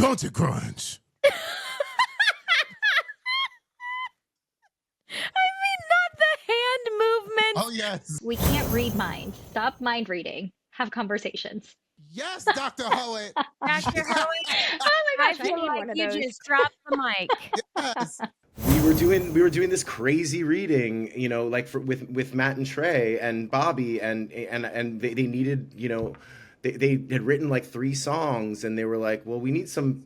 Buncha Crunch. Not the hand movement. Oh, yes. We can't read minds. Stop mind reading. Have conversations. Yes, Dr. Hoet. Dr. Hoet, Oh my I gosh, I feel need like one of you those. just dropped the mic. Yes. We were doing this crazy reading, you know, like with Matt and Trey and Bobby, and they needed, you know, they had written like 3 songs, and they were like, well, we need some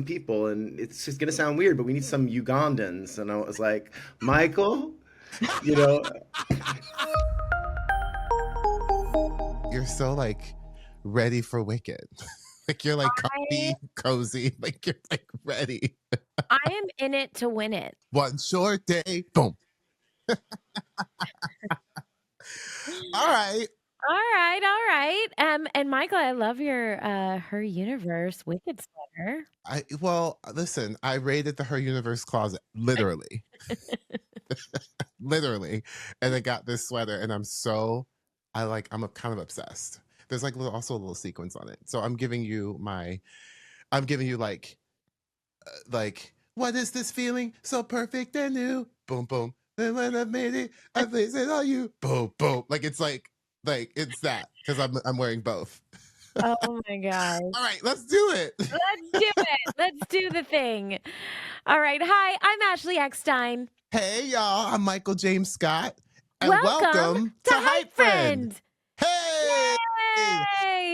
people, and it's just gonna sound weird, but we need some Ugandans. And I was like, Michael, you know. You're so like ready for Wicked. Like you're like comfy, cozy, like you're like ready. I am in it to win it. One short day, boom. All right. All right. And Michael, I love your Her Universe Wicked sweater. Well, listen, I raided the Her Universe closet, literally. Literally. And I got this sweater, and I'm kind of obsessed. There's like also a little sequence on it. So I'm giving you like, what is this feeling? So perfect and new. Boom, boom. And when I made it, I placed it on you. Boom, boom. Like it's it's that, because I'm wearing both. Oh my gosh. All right, let's do it. Let's do it. Let's do the thing. All right. Hi, I'm Ashley Eckstein. Hey, y'all. I'm Michael James Scott. And Welcome to HypeFriend. Hey!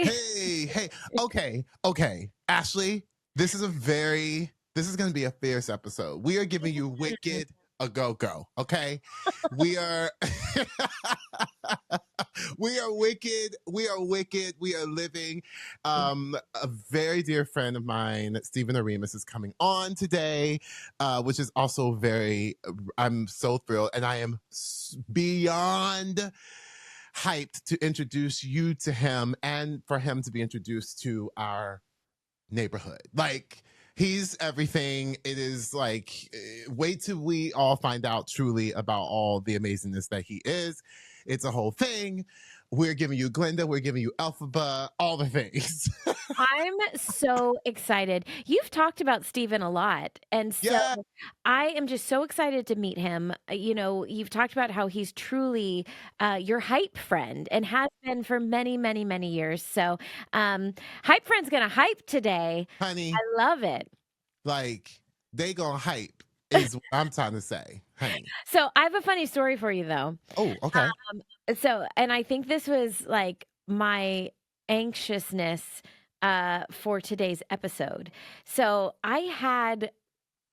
Yay! Hey. Okay. Ashley, this is going to be a fierce episode. We are giving you Wicked a go-go, okay? We are wicked. We are wicked. We are living. A very dear friend of mine, Stephen Oremus, is coming on today, which is also I'm so thrilled, and I am beyond hyped to introduce you to him and for him to be introduced to our neighborhood. Like, he's everything. It is like, wait till we all find out truly about all the amazingness that he is. It's a whole thing. We're giving you Glinda. We're giving you Elphaba, all the things. I'm so excited. You've talked about Stephen a lot. And so Yeah. I am just so excited to meet him. You know, you've talked about how he's truly your hype friend and has been for many, many, many years. So Hype Friend's going to hype today. Honey, I love it. like, they gonna hype is what I'm trying to say, honey. So I have a funny story for you, though. Oh, okay. And I think this was like my anxiousness for today's episode. So I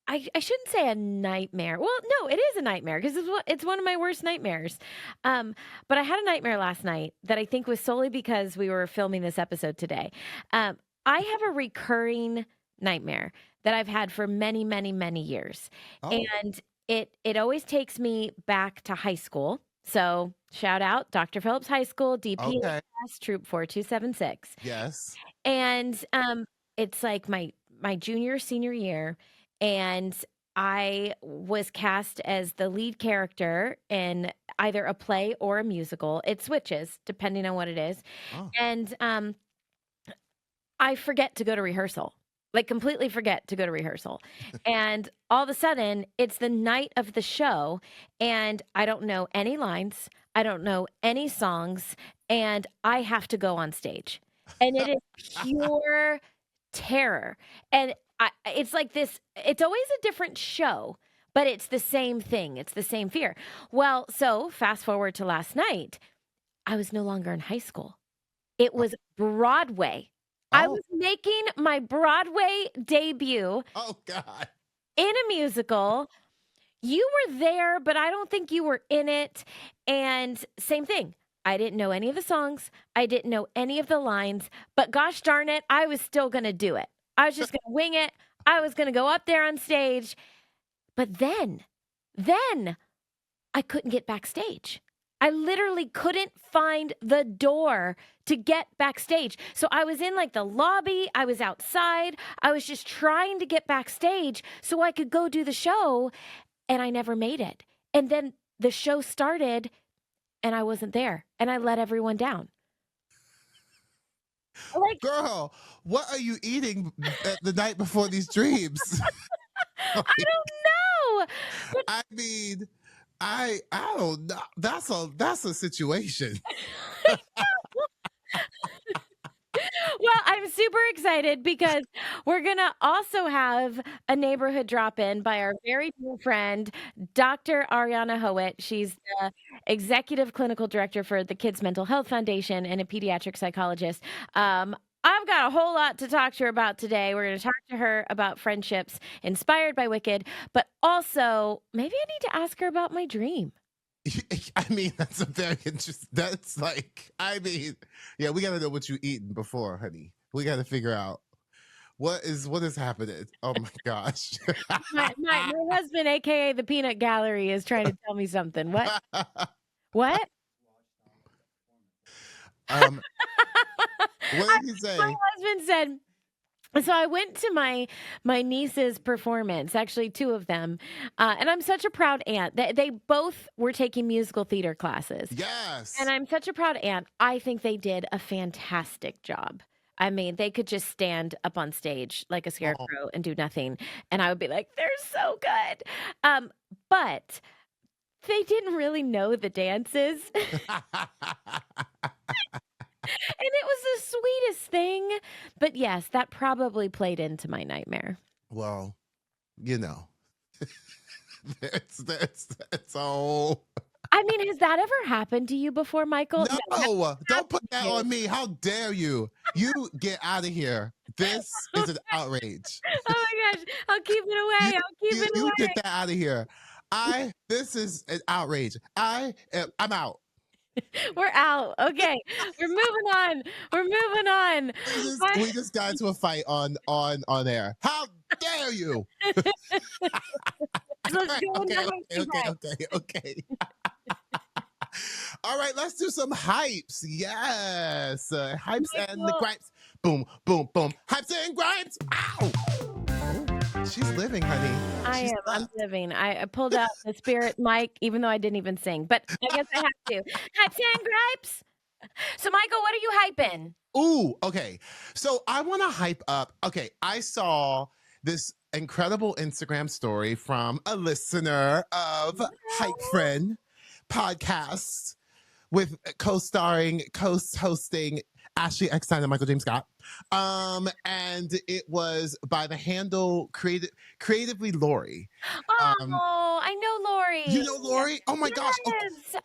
shouldn't say a nightmare. Well, no, it is a nightmare because it's one of my worst nightmares. But I had a nightmare last night that I think was solely because we were filming this episode today. I have a recurring nightmare that I've had for many, many, many years. Oh. And it always takes me back to high school. So shout out Dr. Phillips High School, DPS, Okay. Troop 4276. Yes. And it's like my junior, senior year. And I was cast as the lead character in either a play or a musical. It switches depending on what it is. Oh. And I forget to go to rehearsal. Like completely forget to go to rehearsal. And all of a sudden, it's the night of the show, and I don't know any lines. I don't know any songs, and I have to go on stage. And it is pure terror. And it's like this, it's always a different show, but it's the same thing. It's the same fear. Well, so fast forward to last night, I was no longer in high school. It was Broadway. Oh. I was making my Broadway debut. Oh, God. In a musical. You were there, but I don't think you were in it. And same thing. I didn't know any of the songs. I didn't know any of the lines. But gosh darn it, I was still going to do it. I was just going to wing it. I was going to go up there on stage. But then I couldn't get backstage. I literally couldn't find the door to get backstage. So I was in like the lobby. I was outside. I was just trying to get backstage so I could go do the show. And I never made it. And then the show started and I wasn't there. And I let everyone down. Like, Girl, what are you eating the night before these dreams? I don't know. But I mean, I don't know. That's a situation. well, I'm super excited because we're going to also have a neighborhood drop in by our very dear friend, Dr. Ariana Hoet. She's the executive clinical director for the Kids Mental Health Foundation and a pediatric psychologist. I've got a whole lot to talk to her about today. We're going to talk to her about friendships inspired by Wicked, but also maybe I need to ask her about my dream. I mean, that's a very interesting. That's like, I mean, yeah, we gotta know what you eaten before, honey. We gotta figure out what is happening. Oh my gosh. My husband, aka the Peanut Gallery, is trying to tell me something. What? What? What did he say? My husband said. So I went to my niece's performance, actually 2 of them, and I'm such a proud aunt. They both were taking musical theater classes. Yes. And I'm such a proud aunt. I think they did a fantastic job. I mean, they could just stand up on stage like a scarecrow and do nothing, and I would be like, they're so good. But they didn't really know the dances. And it was the sweetest thing. But yes, that probably played into my nightmare. Well, you know, that's all. I mean, has that ever happened to you before, Michael? No, don't put that on me. How dare you? You get out of here. This is an outrage. Oh my gosh. I'll keep it away. I'll keep it away. You get that out of here. This is an outrage. I'm out. We're out. Okay. We're moving on. We're moving on. We just got into a fight on air. How dare you? Let's go Okay. All right, let's do some hypes. Yes. Hypes and the gripes. Boom, boom, boom. Hypes and gripes. Ow. She's living, honey. I'm living. I pulled out the spirit mic, even though I didn't even sing. But I guess I have to. Hypes and gripes. So, Michael, what are you hyping? Ooh, okay. So I want to hype up. Okay, I saw this incredible Instagram story from a listener of HypeFriend podcast with co-hosting Ashley Eckstein and Michael James Scott. And it was by the handle Creatively Lori. I know Lori. You know Lori? Oh my gosh.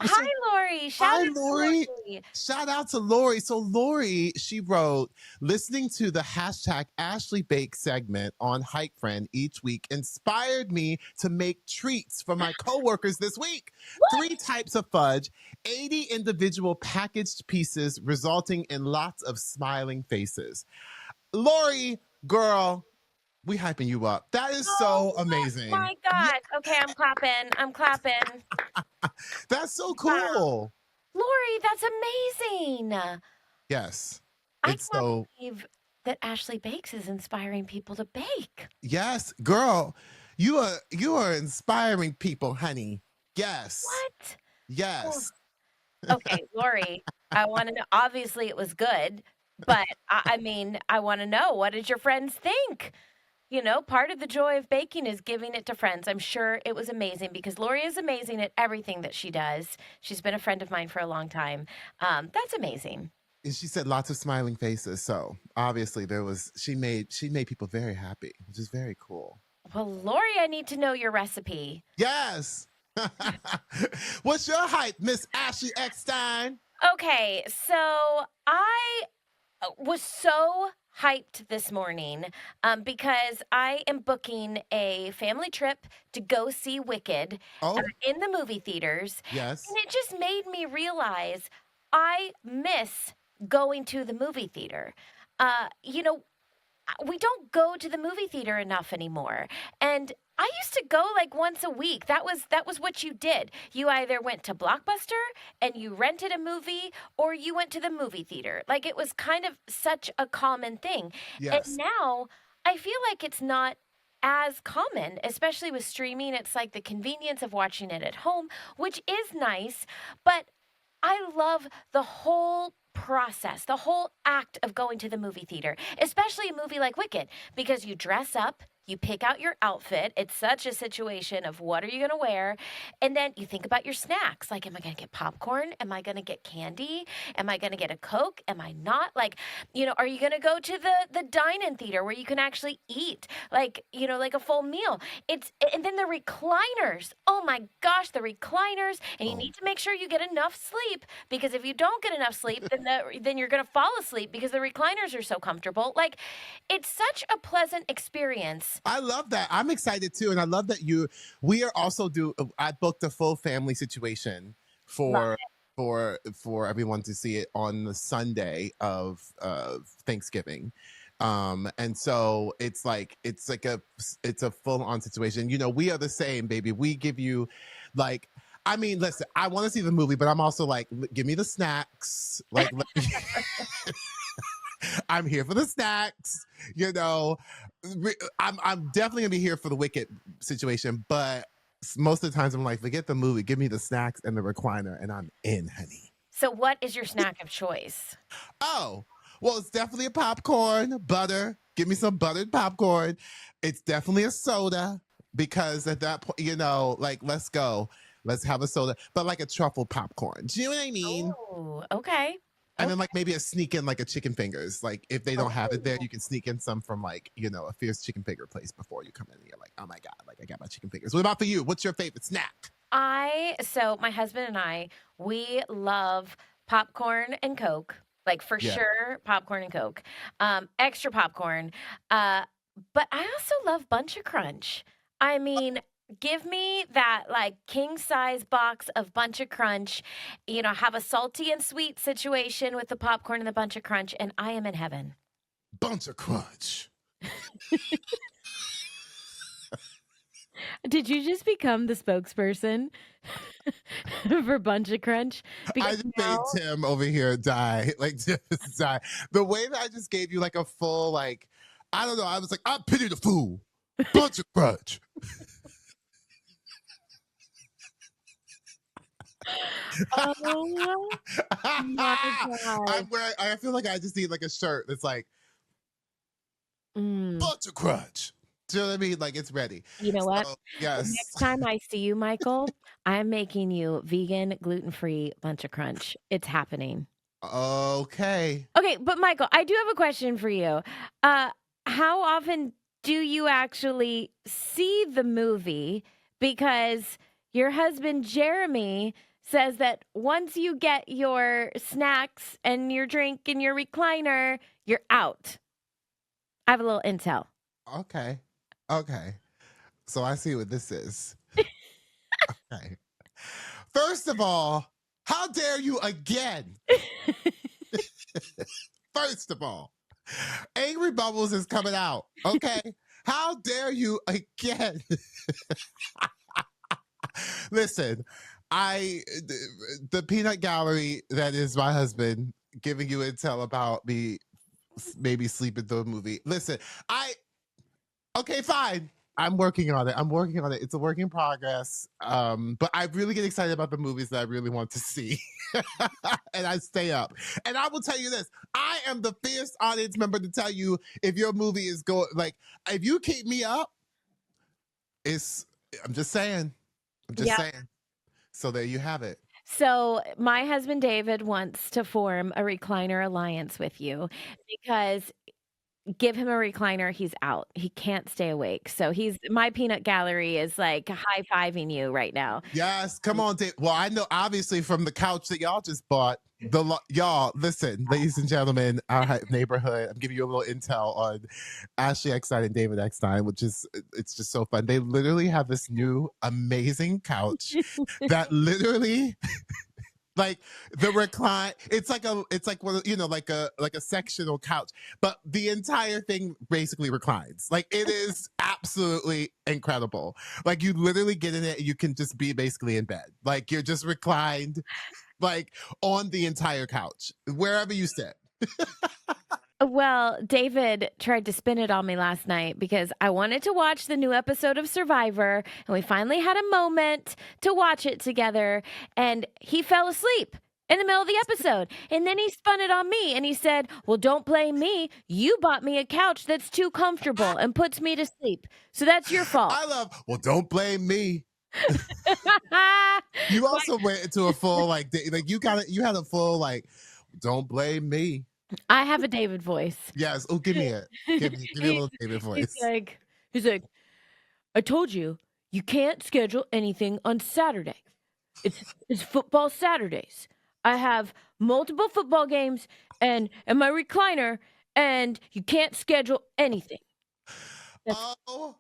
Hi, Lori. Hi, Lori. Shout out to Lori. So Lori, she wrote, listening to the hashtag Ashley Bake segment on HypeFriend each week inspired me to make treats for my coworkers this week. 3 types of fudge, 80 individual packaged pieces, resulting in lots of smiling faces. Lori, girl, we hyping you up. That is so amazing. Oh my God. Okay, I'm clapping. That's so cool. Wow. Lori, that's amazing. Yes. I can't believe that Ashley Bakes is inspiring people to bake. Yes, girl. You are inspiring people, honey. Yes. What? Yes. Okay, Lori, I want to know. Obviously, it was good, but I mean, I want to know, what did your friends think? You know, part of the joy of baking is giving it to friends. I'm sure it was amazing because Lori is amazing at everything that she does. She's been a friend of mine for a long time. That's amazing. And she said lots of smiling faces. So obviously she made people very happy, which is very cool. Well, Lori, I need to know your recipe. Yes. What's your hype, Miss Ashley Eckstein? Okay, so I was so hyped this morning because I am booking a family trip to go see Wicked in the movie theaters. Yes. And it just made me realize I miss going to the movie theater. You know, we don't go to the movie theater enough anymore. And I used to go like once a week. That was what you did. You either went to Blockbuster and you rented a movie, or you went to the movie theater. Like, it was kind of such a common thing. Yes. And now I feel like it's not as common, especially with streaming. It's like the convenience of watching it at home, which is nice, but I love the whole process, the whole act of going to the movie theater, especially a movie like Wicked, because you dress up, you pick out your outfit. It's such a situation of what are you going to wear? And then you think about your snacks. Like, am I going to get popcorn? Am I going to get candy? Am I going to get a Coke? Am I not? Like, are you going to go to the dine-in theater where you can actually eat, like, like a full meal? And then the recliners. Oh my gosh, the recliners. And you need to make sure you get enough sleep, because if you don't get enough sleep, then you're going to fall asleep because the recliners are so comfortable. Like, it's such a pleasant experience. I love that. I'm excited too. And I love that we are also I booked a full family situation for everyone to see it on the Sunday of Thanksgiving. And so it's a full on situation. We are the same, baby. We give you listen, I want to see the movie, but I'm also like, give me the snacks. Like, I'm here for the snacks, I'm definitely gonna be here for the Wicked situation, but most of the times I'm like, forget the movie, give me the snacks and the recliner, and I'm in, honey. So what is your snack of choice? Oh, well, it's definitely a popcorn, butter. Give me some buttered popcorn. It's definitely a soda, because at that point, let's go. Let's have a soda, but like a truffle popcorn. Do you know what I mean? Oh, okay. And then maybe a sneak in a chicken fingers. Like if they don't have it there, you can sneak in some from a fierce chicken finger place before you come in. And you're like, oh my God, I got my chicken fingers. What about for you? What's your favorite snack? So my husband and I, we love popcorn and Coke. Like for sure, popcorn and Coke. Extra popcorn. But I also love Buncha Crunch. I mean, give me that king size box of Buncha Crunch, have a salty and sweet situation with the popcorn and the Buncha Crunch, and I am in heaven. Buncha Crunch. Did you just become the spokesperson for Buncha Crunch? I just made Tim over here die. Die. The way that I just gave you a full, I don't know, I was like, I pity the fool. Buncha Crunch. Oh my God. I feel like I just need a shirt that's Buncha Crunch. Do you know what I mean? It's ready. You know what? Yes. Next time I see you, Michael, I'm making you vegan, gluten-free Buncha Crunch. It's happening. Okay. Okay, but Michael, I do have a question for you. How often do you actually see the movie? Because your husband, Jeremy, says that once you get your snacks and your drink and your recliner, you're out. I have a little intel. Okay. So I see what this is. Okay. First of all, how dare you again? First of all, Angry Bubbles is coming out. Okay. How dare you again? Listen, the peanut gallery that is my husband giving you intel about me maybe sleeping through a movie. Listen, okay, fine. I'm working on it. It's a work in progress. But I really get excited about the movies that I really want to see. And I stay up. And I will tell you this. I am the fierce audience member to tell you if your movie is going, if you keep me up, I'm just saying. So there you have it. So my husband David wants to form a recliner alliance with you, because give him a recliner, he's out. He can't stay awake. So my peanut gallery is high-fiving you right now. Yes, come on, Dave. Well, I know obviously from the couch that y'all just bought. Y'all, listen, ladies and gentlemen, our neighborhood. I'm giving you a little intel on Ashley Eckstein and David Eckstein, it's just so fun. They literally have this new amazing couch that literally. The recline, it's like one, like a sectional couch, but the entire thing basically reclines. It is absolutely incredible. You literally get in it and you can just be basically in bed. You're just reclined, on the entire couch, wherever you sit. Well, David tried to spin it on me last night because I wanted to watch the new episode of Survivor, and we finally had a moment to watch it together, and he fell asleep. in the middle of the episode. And then he spun it on me and he said, well, don't blame me. You bought me a couch that's too comfortable and puts me to sleep. So that's your fault. I love, well, don't blame me. You also went into a full, like you had a full, like, don't blame me. I have a David voice. Yes. Oh, give me it. Give me a little David voice. He's like, I told you, you can't schedule anything on Saturday. It's football Saturdays. I have multiple football games and my recliner, and you can't schedule anything. Oh.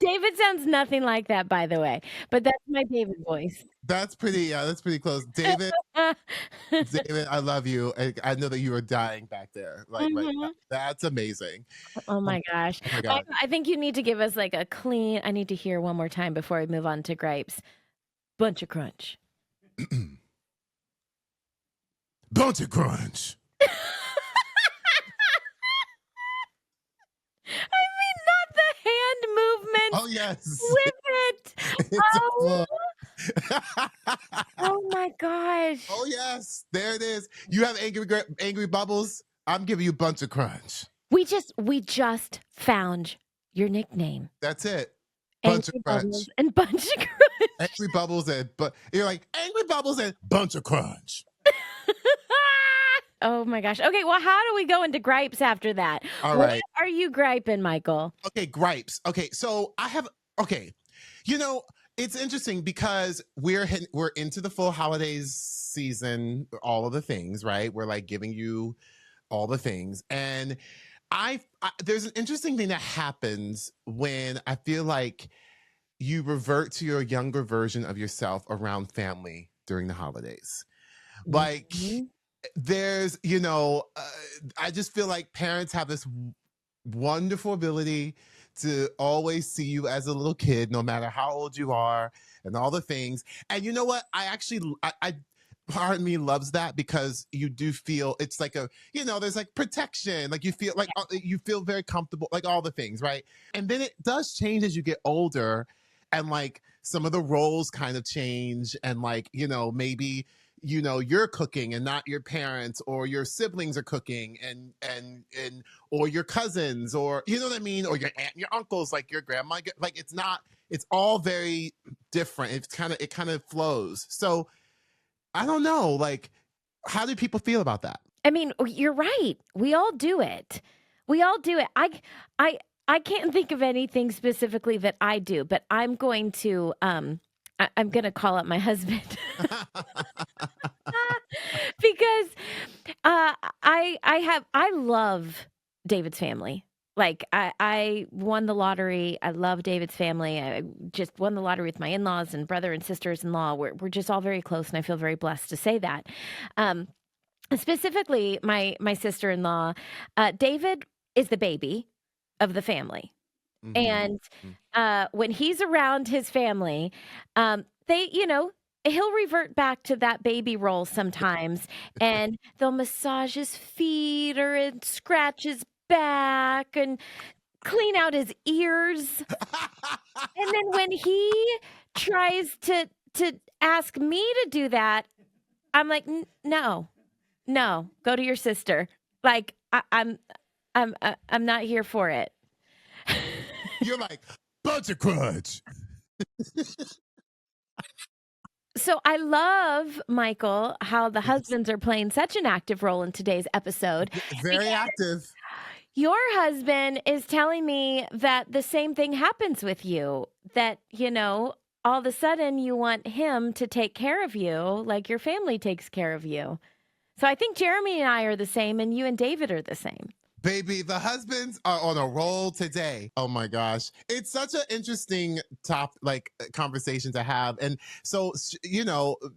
David sounds nothing like that, by the way, but that's my David voice. That's pretty close. David, David, I love you. I know that you are dying back there. Like, right now. That's amazing. Oh my gosh. Oh my God. I think you need to give us like a clean, I need to hear one more time before we move on to gripes. Buncha Crunch. Buncha Crunch. Hand movement. Oh yes, with it. Oh my gosh. Oh yes, there it is. You have angry bubbles. I'm giving you Buncha Crunch. We just found your nickname. That's it. Buncha Crunch and Buncha Crunch. Angry bubbles but you're like Angry Bubbles and Buncha Crunch. Oh my gosh. Okay, well, how do we go into gripes after that? All right. What are you griping, Michael? Okay, gripes. Okay, so you know, it's interesting because we're into the full holidays season, all of the things, right? We're like giving you all the things. And there's an interesting thing that happens when I feel like you revert to your younger version of yourself around family during the holidays. Like, there's, I just feel like parents have this wonderful ability to always see you as a little kid, no matter how old you are and all the things. And you know what? I part of me loves that because you do feel it's like there's like protection, like you feel very comfortable, like all the things, right? And then it does change as you get older, and like some of the roles kind of change, and like, maybe you're cooking and not your parents, or your siblings are cooking and or your cousins, or you know what I mean, or your aunt and your uncles, like your grandma, like it's all very different. It kind of flows. So I don't know, like, how do people feel about that? I mean, you're right. We all do it. I can't think of anything specifically that I do, but I'm going to call up my husband because I love David's family. Like I won the lottery. I love David's family. I just won the lottery with my in-laws and brother and sisters-in-law. We're just all very close, and I feel very blessed to say that. Specifically, my sister-in-law, David is the baby of the family. And when he's around his family, he'll revert back to that baby role sometimes, and they'll massage his feet or scratch his back and clean out his ears. And then when he tries to ask me to do that, I'm like, no, go to your sister. Like I'm not here for it. You're like, Buncha Crunch. So I love, Michael, how the husbands are playing such an active role in today's episode. Very active. Your husband is telling me that the same thing happens with you, that, all of a sudden you want him to take care of you like your family takes care of you. So I think Jeremy and I are the same, and you and David are the same. Baby, the husbands are on a roll today. Oh my gosh. It's such an interesting conversation to have. And so,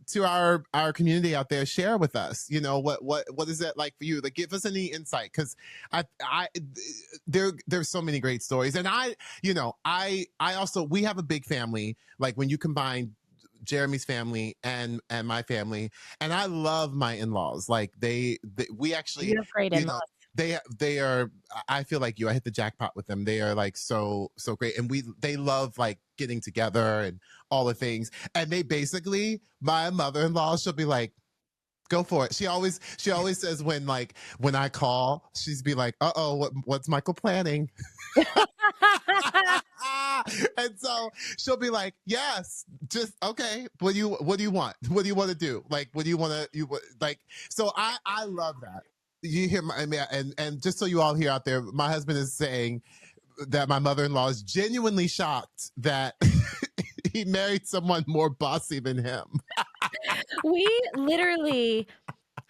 to our community out there, share with us, what is it like for you? Like, give us any insight. Cause there's so many great stories. And I also, we have a big family. Like when you combine Jeremy's family and my family, and I love my in-laws. Like we actually, you have great in-laws. They are, I feel like I hit the jackpot with them. They are like so great. And they love like getting together and all the things. And they basically, my mother-in-law, she'll be like, go for it. She always says when I call, she's be like, what's Michael planning? And so she'll be like, yes, just okay. What do you want? What do you want to do? Like, what do you want to like? So I love that. You hear and just so you all hear out there, my husband is saying that my mother-in-law is genuinely shocked that he married someone more bossy than him. We literally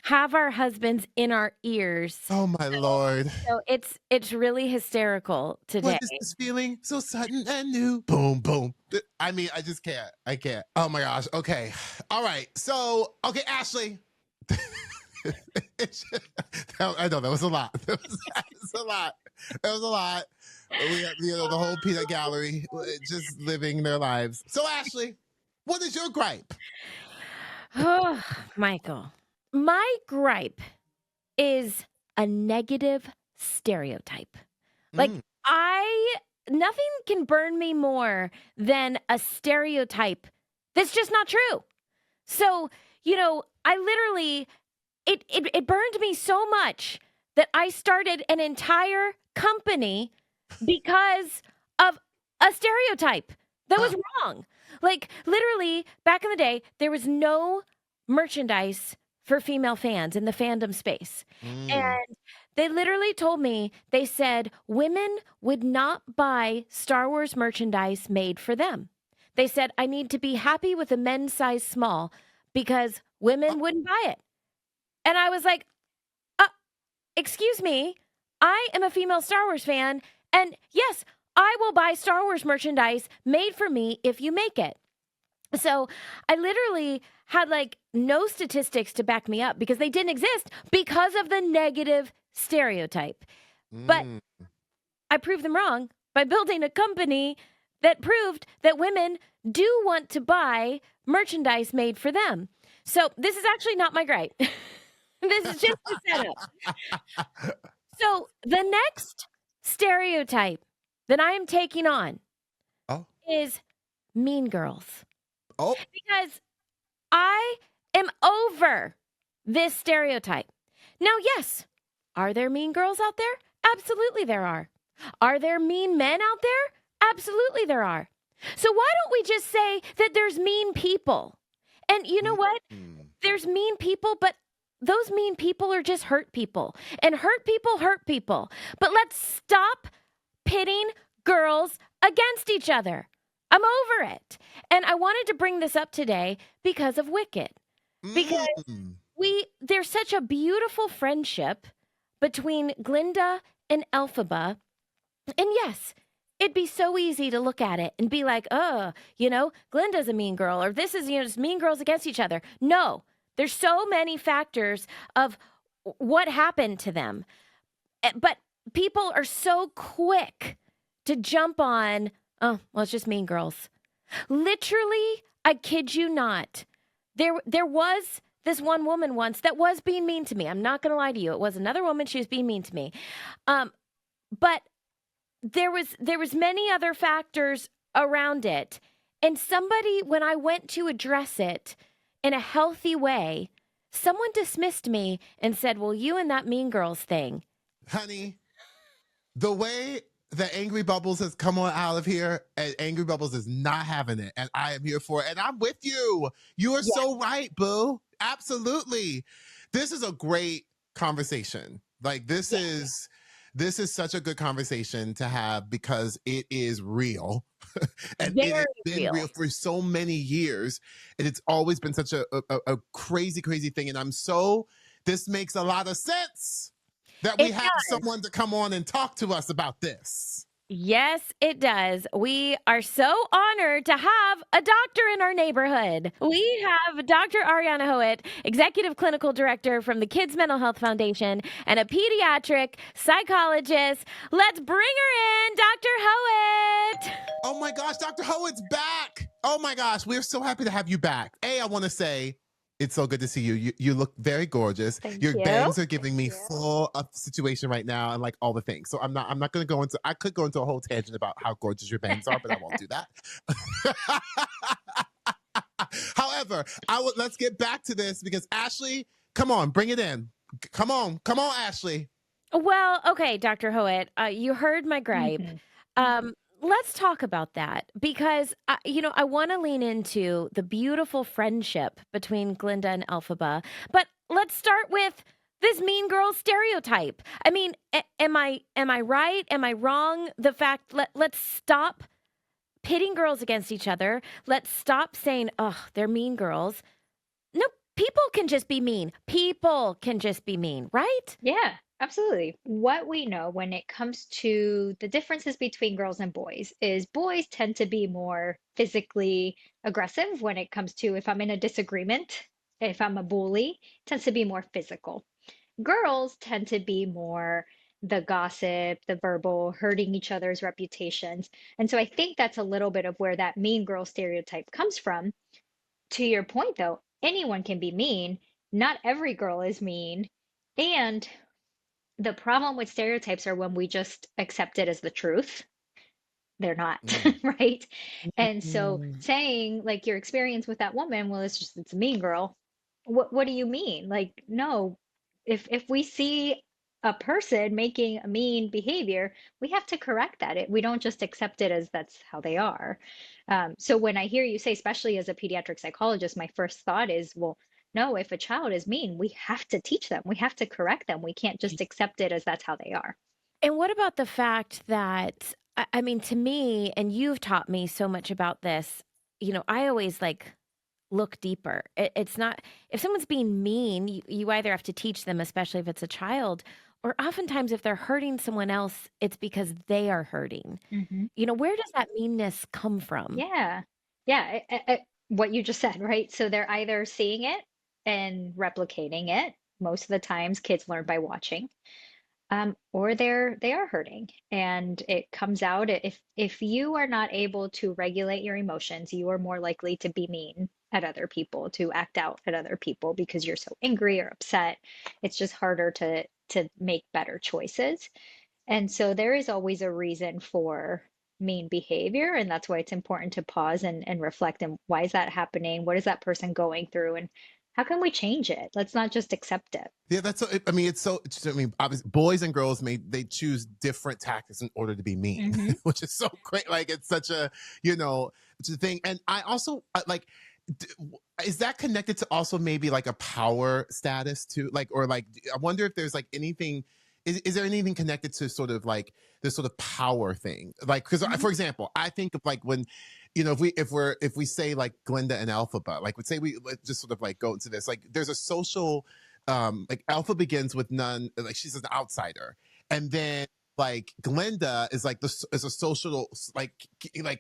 have our husbands in our ears. Oh my Lord. So it's really hysterical today. What is this feeling? So sudden and new. Boom, boom. I mean, I just can't. I can't. Oh my gosh. Okay. All right. So, okay, Ashley. I know that was a lot. That was a lot. That was a lot. We have, the whole peanut gallery just living their lives. So, Ashley, what is your gripe? Oh, Michael. My gripe is a negative stereotype. Like, nothing can burn me more than a stereotype that's just not true. So, I literally, it burned me so much that I started an entire company because of a stereotype that was wrong. Like, literally, back in the day, there was no merchandise for female fans in the fandom space. And they literally told me, they said women would not buy Star Wars merchandise made for them. They said, I need to be happy with a men's size small because women wouldn't buy it. And I was like, excuse me, I am a female Star Wars fan. And yes, I will buy Star Wars merchandise made for me if you make it. So I literally had no statistics to back me up because they didn't exist because of the negative stereotype. But I proved them wrong by building a company that proved that women do want to buy merchandise made for them. So this is actually not my gripe. This is just a setup. So the next stereotype that I am taking on is mean girls. Oh. Because I am over this stereotype. Now, yes, are there mean girls out there? Absolutely there are. Are there mean men out there? Absolutely there are. So why don't we just say that there's mean people? And you know what? There's mean people, but those mean people are just hurt people. And hurt people hurt people. But let's stop pitting girls against each other. I'm over it. And I wanted to bring this up today because of Wicked. Because there's such a beautiful friendship between Glinda and Elphaba. And yes, it'd be so easy to look at it and be like, Glinda's a mean girl, or this is, just mean girls against each other. No, there's so many factors of what happened to them. But people are so quick to jump on, it's just mean girls. Literally, I kid you not. There was this one woman once that was being mean to me. I'm not going to lie to you. It was another woman. She was being mean to me. But there was many other factors around it. And somebody, when I went to address it in a healthy way, someone dismissed me and said, well, you and that mean girls thing. Honey, the way that Angry Bubbles has come on out of here, and Angry Bubbles is not having it, and I am here for it, and I'm with you. You are so right, boo. Absolutely. This is a great conversation. This is such a good conversation to have because it is real. And it has been real for so many years. And it's always been such a crazy, crazy thing. And this makes a lot of sense that we have someone to come on and talk to us about this. Yes, it does. We are so honored to have a doctor in our neighborhood. We have Dr. Ariana Hoet, Executive Clinical Director from the Kids Mental Health Foundation, and a pediatric psychologist. Let's bring her in, Dr. Hoet. Oh my gosh, Dr. Hoet's back. Oh my gosh, we're so happy to have you back. I want to say It's so good to see you. You look very gorgeous. Thank Your you. bangs are giving me full of situation right now and like all the things. So I'm not gonna go into I could go into a whole tangent about how gorgeous your bangs are, but I won't do that. However, let's get back to this because Ashley, come on, bring it in. Come on, Ashley. Well, okay, Dr. Hoet, you heard my gripe. Mhm. Let's talk about that because, I want to lean into the beautiful friendship between Glinda and Elphaba, but let's start with this mean girl stereotype. I mean, am I right? Am I wrong? The fact let's stop pitting girls against each other. Let's stop saying, "Oh, they're mean girls." No, people can just be mean. People can just be mean, right? Yeah, absolutely. What we know when it comes to the differences between girls and boys is boys tend to be more physically aggressive when it comes to if I'm in a disagreement, if I'm a bully, tends to be more physical. Girls tend to be more the gossip, the verbal, hurting each other's reputations. And so I think that's a little bit of where that mean girl stereotype comes from. To your point, though, anyone can be mean. Not every girl is mean. And the problem with stereotypes are when we just accept it as the truth. They're not, Mm. right? And so Mm. saying like your experience with that woman, well, it's a mean girl. What do you mean? Like, no, if we see a person making a mean behavior, we have to correct that. We don't just accept it as that's how they are. So when I hear you say, especially as a pediatric psychologist, my first thought is, well, no, if a child is mean, we have to teach them. We have to correct them. We can't just accept it as that's how they are. And what about the fact that, I mean, to me, and you've taught me so much about this, I always like look deeper. It's not, if someone's being mean, you either have to teach them, especially if it's a child, or oftentimes if they're hurting someone else, it's because they are hurting. Mhm. Where does that meanness come from? Yeah. Yeah. What you just said, right? So they're either seeing it and replicating it. Most of the times, kids learn by watching, or they are hurting, and it comes out. If you are not able to regulate your emotions, you are more likely to be mean at other people, to act out at other people because you're so angry or upset. It's just harder to make better choices. And so there is always a reason for mean behavior, and that's why it's important to pause and reflect and why is that happening? What is that person going through? And how can we change it? Let's not just accept it. Yeah, that's so. I mean, it's so. I mean, obviously, boys and girls they choose different tactics in order to be mean, Hmm. which is so great. Like it's such a it's a thing. And I also like, d- is that connected to also maybe like a power status too? Like or like, I wonder if there's like anything. Is there anything connected to sort of like this sort of power thing? Like, because Hmm. for example, I think of like when if we say like Glinda and Elphaba, like would say let's just sort of like go into this, like there's a social like Alpha begins with none, like she's an outsider, and then like Glinda is like this is a social like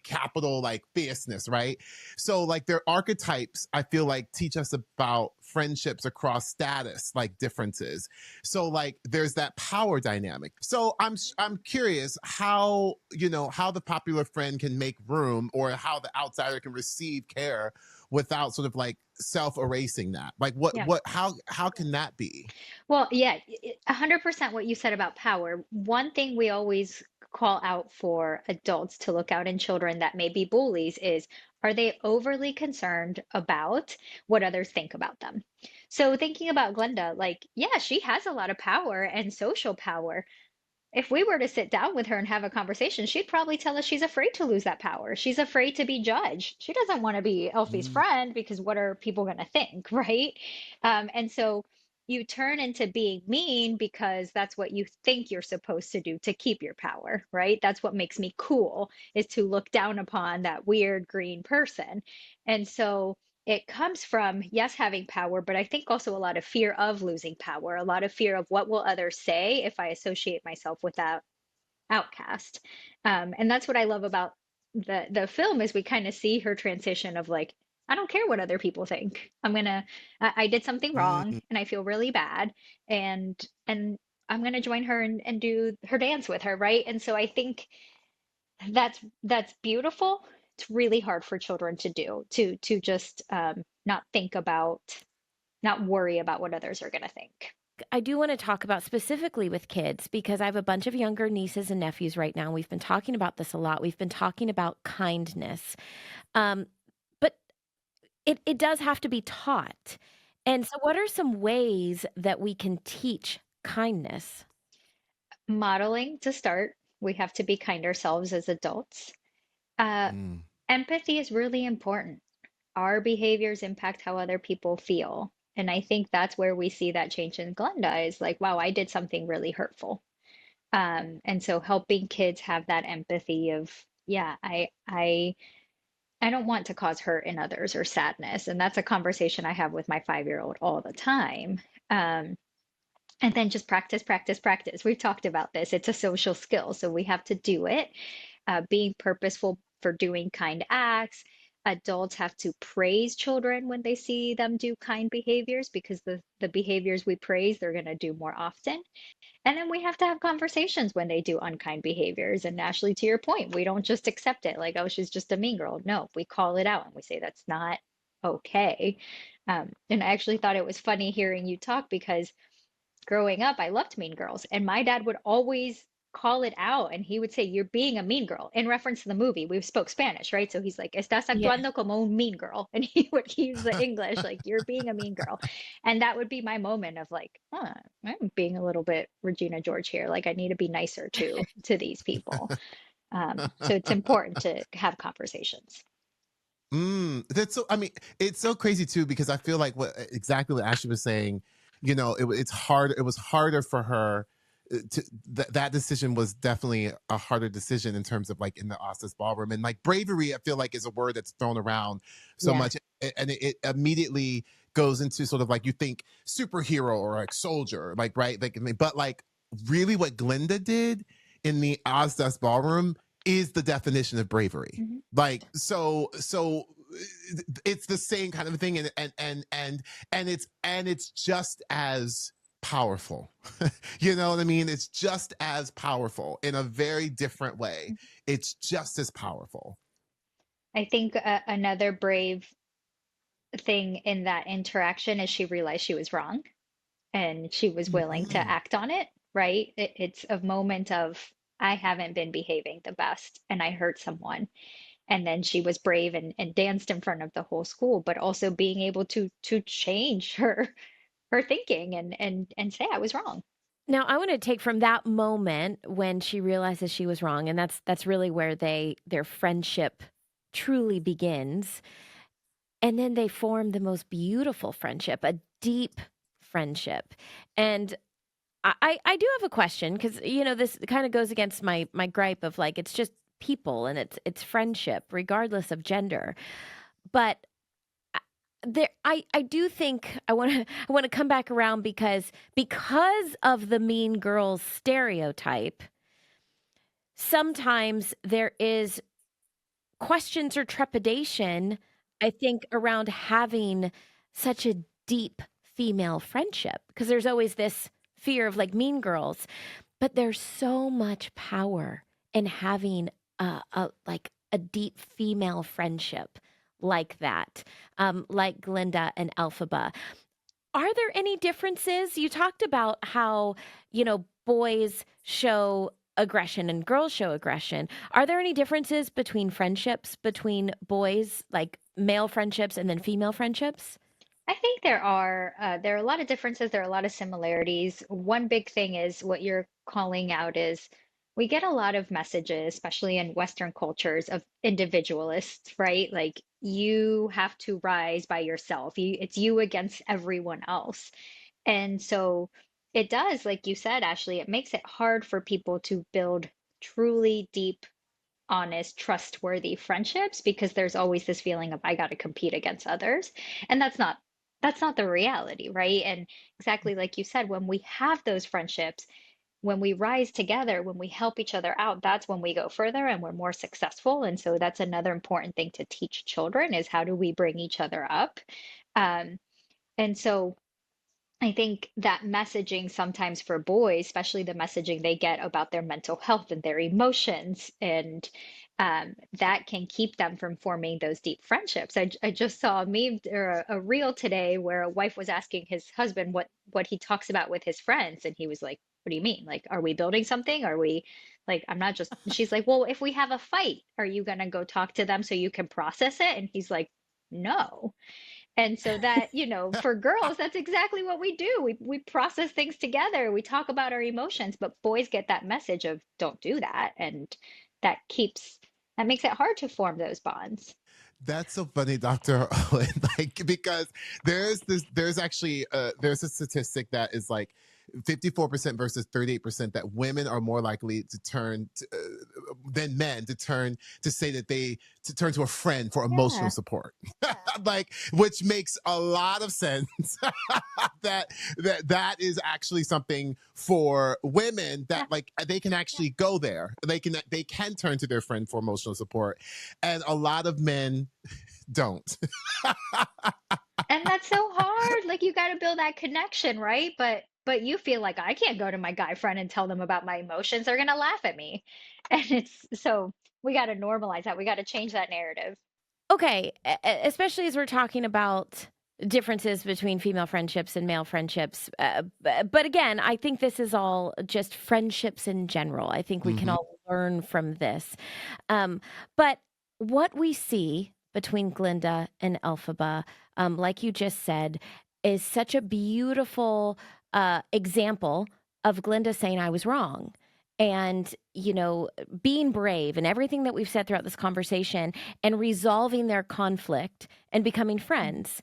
capital like fierceness, right? So like their archetypes I feel like teach us about friendships across status like differences. So like there's that power dynamic. So I'm curious how how the popular friend can make room, or how the outsider can receive care without sort of like self-erasing that. Like Yeah. how can that be? Well, yeah, 100% what you said about power. One thing we always call out for adults to look out in children that may be bullies is, are they overly concerned about what others think about them? So thinking about Glenda, like, yeah, she has a lot of power and social power. If we were to sit down with her and have a conversation, she'd probably tell us she's afraid to lose that power. She's afraid to be judged. She doesn't want to be Elfie's Mm. friend because what are people going to think, right? And so you turn into being mean because that's what you think you're supposed to do to keep your power, right? That's what makes me cool, is to look down upon that weird green person. And so it comes from, yes, having power, but I think also a lot of fear of losing power, a lot of fear of what will others say if I associate myself with that outcast. And that's what I love about the film, is we kind of see her transition of like, I don't care what other people think. I did something wrong Mm. and I feel really bad, and I'm gonna join her and do her dance with her, right? And so I think that's beautiful. It's really hard for children to do, to just not think about not worry about what others are going to think. I do want to talk about specifically with kids because I have a bunch of younger nieces and nephews right now. We've been talking about this a lot. We've been talking about kindness. But it does have to be taught. And so, what are some ways that we can teach kindness? Modeling to start, we have to be kind ourselves as adults. Uh, Mm. Empathy is really important. Our behaviors impact how other people feel. And I think that's where we see that change in Glenda is like, wow, I did something really hurtful. And so helping kids have that empathy of, yeah, I don't want to cause hurt in others or sadness. And that's a conversation I have with my 5-year-old all the time. Um, and then just practice, practice, practice. We've talked about this. It's a social skill, so we have to do it. Being purposeful for doing kind acts. Adults have to praise children when they see them do kind behaviors because the behaviors we praise, they're going to do more often. And then we have to have conversations when they do unkind behaviors. And Ashley, to your point, we don't just accept it like, oh, she's just a mean girl. No, we call it out and we say that's not okay. And I actually thought it was funny hearing you talk because growing up, I loved Mean Girls, and my dad would always call it out, and he would say, "You're being a mean girl," in reference to the movie. We spoke Spanish, right? So he's like, "Estás Yeah. actuando como un mean girl," and he would use the English, like, "You're being a mean girl," and that would be my moment of like, huh, I'm being a little bit Regina George here. Like, I need to be nicer to these people. So it's important to have conversations. That's so. I mean, it's so crazy too because I feel like what exactly what Ashley was saying. You know, it's hard. It was harder for her. That decision was definitely a harder decision in terms of like in the Oscars ballroom and like bravery. I feel like is a word that's thrown around so Yeah. much, and it immediately goes into sort of like you think superhero or like soldier, like right, like but like really what Glinda did in the Ozdust ballroom is the definition of bravery. Mhm. Like so it's the same kind of thing and it's just as powerful. You know what I mean? It's just as powerful in a very different way. It's just as powerful. I think another brave thing in that interaction is she realized she was wrong and she was willing to Mhm. act on it, right? It's a moment of, I haven't been behaving the best and I hurt someone. And then she was brave and danced in front of the whole school, but also being able to change her thinking and say I was wrong. Now, I want to take from that moment when she realizes she was wrong, and that's really where their friendship truly begins. And then they form the most beautiful friendship, a deep friendship. And I do have a question because you know this kind of goes against my gripe of like it's just people and it's friendship regardless of gender. But there I do think I want to come back around because of the mean girls stereotype. Sometimes there is questions or trepidation, I think, around having such a deep female friendship because there's always this fear of like mean girls, but there's so much power in having a deep female friendship like that, like Glinda and Elphaba. Are there any differences? You talked about how, boys show aggression and girls show aggression. Are there any differences between friendships between boys, like male friendships and then female friendships? I think there are a lot of differences, there are a lot of similarities. One big thing is what you're calling out is we get a lot of messages, especially in Western cultures, of individualists, right? Like you have to rise by yourself. It's you against everyone else. And so it does, like you said, Ashley, it makes it hard for people to build truly deep, honest, trustworthy friendships because there's always this feeling of I got to compete against others. And that's not the reality, right? And exactly like you said, when we have those friendships, when we rise together, when we help each other out, that's when we go further and we're more successful. And so that's another important thing to teach children is how do we bring each other up? Um, and so I think that messaging sometimes for boys, especially the messaging they get about their mental health and their emotions, and that can keep them from forming those deep friendships. I just saw a meme or a reel today where a wife was asking his husband what he talks about with his friends, and he was like, "What do you mean? Like, are we building something? Are we like, I'm not just." And she's like, "Well, if we have a fight, are you gonna go talk to them so you can process it?" And he's like, "No." And so that, for girls, that's exactly what we do. We process things together. We talk about our emotions, but boys get that message of don't do that. And that makes it hard to form those bonds. That's so funny, Dr. Owen. Like, because there's actually there's a statistic that is like 54% versus 38% that women are more likely to turn to, than men to turn to say that they to turn to a friend for emotional Yeah. support. Like, which makes a lot of sense. that is actually something for women Yeah. that like they can actually go there. They can turn to their friend for emotional support, and a lot of men don't. And that's so hard. Like you got to build that connection, right? But you feel like I can't go to my guy friend and tell them about my emotions. They're gonna laugh at me. And it's so we got to normalize that. We got to change that narrative. Okay, especially as we're talking about differences between female friendships and male friendships. But again, I think this is all just friendships in general. I think we can all learn from this. But what we see between Glinda and Elphaba, like you just said, is such a beautiful example of Glinda saying, I was wrong. And, being brave and everything that we've said throughout this conversation and resolving their conflict and becoming friends.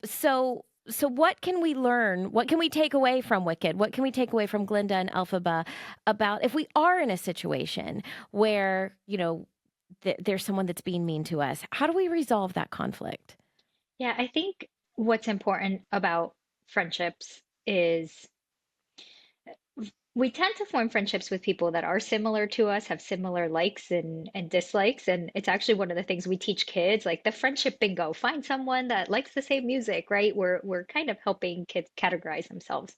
So what can we learn? What can we take away from Wicked? What can we take away from Glinda and Elphaba about if we are in a situation where, there's someone that's being mean to us? How do we resolve that conflict? Yeah, I think what's important about friendships is we tend to form friendships with people that are similar to us, have similar likes and dislikes. And it's actually one of the things we teach kids, like the friendship bingo. Find someone that likes the same music, right? We're kind of helping kids categorize themselves.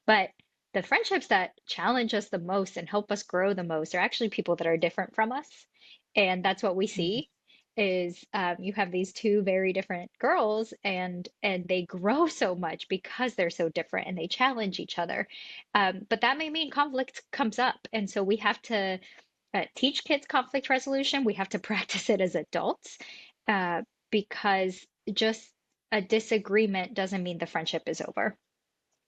But the friendships that challenge us the most and help us grow the most are actually people that are different from us. And that's what we see is you have these two very different girls and they grow so much because they're so different and they challenge each other. But that may mean conflict comes up. And so we have to teach kids conflict resolution. We have to practice it as adults uh, because just a disagreement doesn't mean the friendship is over.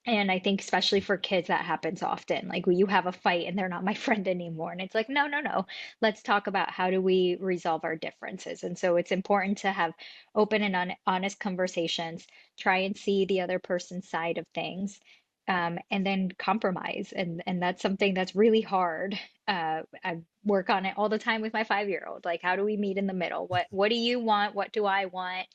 And I think especially for kids, that happens often. Like when you have a fight and they're not my friend anymore. And it's like, no, no, no. Let's talk about how do we resolve our differences. And so it's important to have open and honest conversations, try and see the other person's side of things, and then compromise. And that's something that's really hard. I work on it all the time with my 5-year-old. Like, how do we meet in the middle? What do you want? What do I want?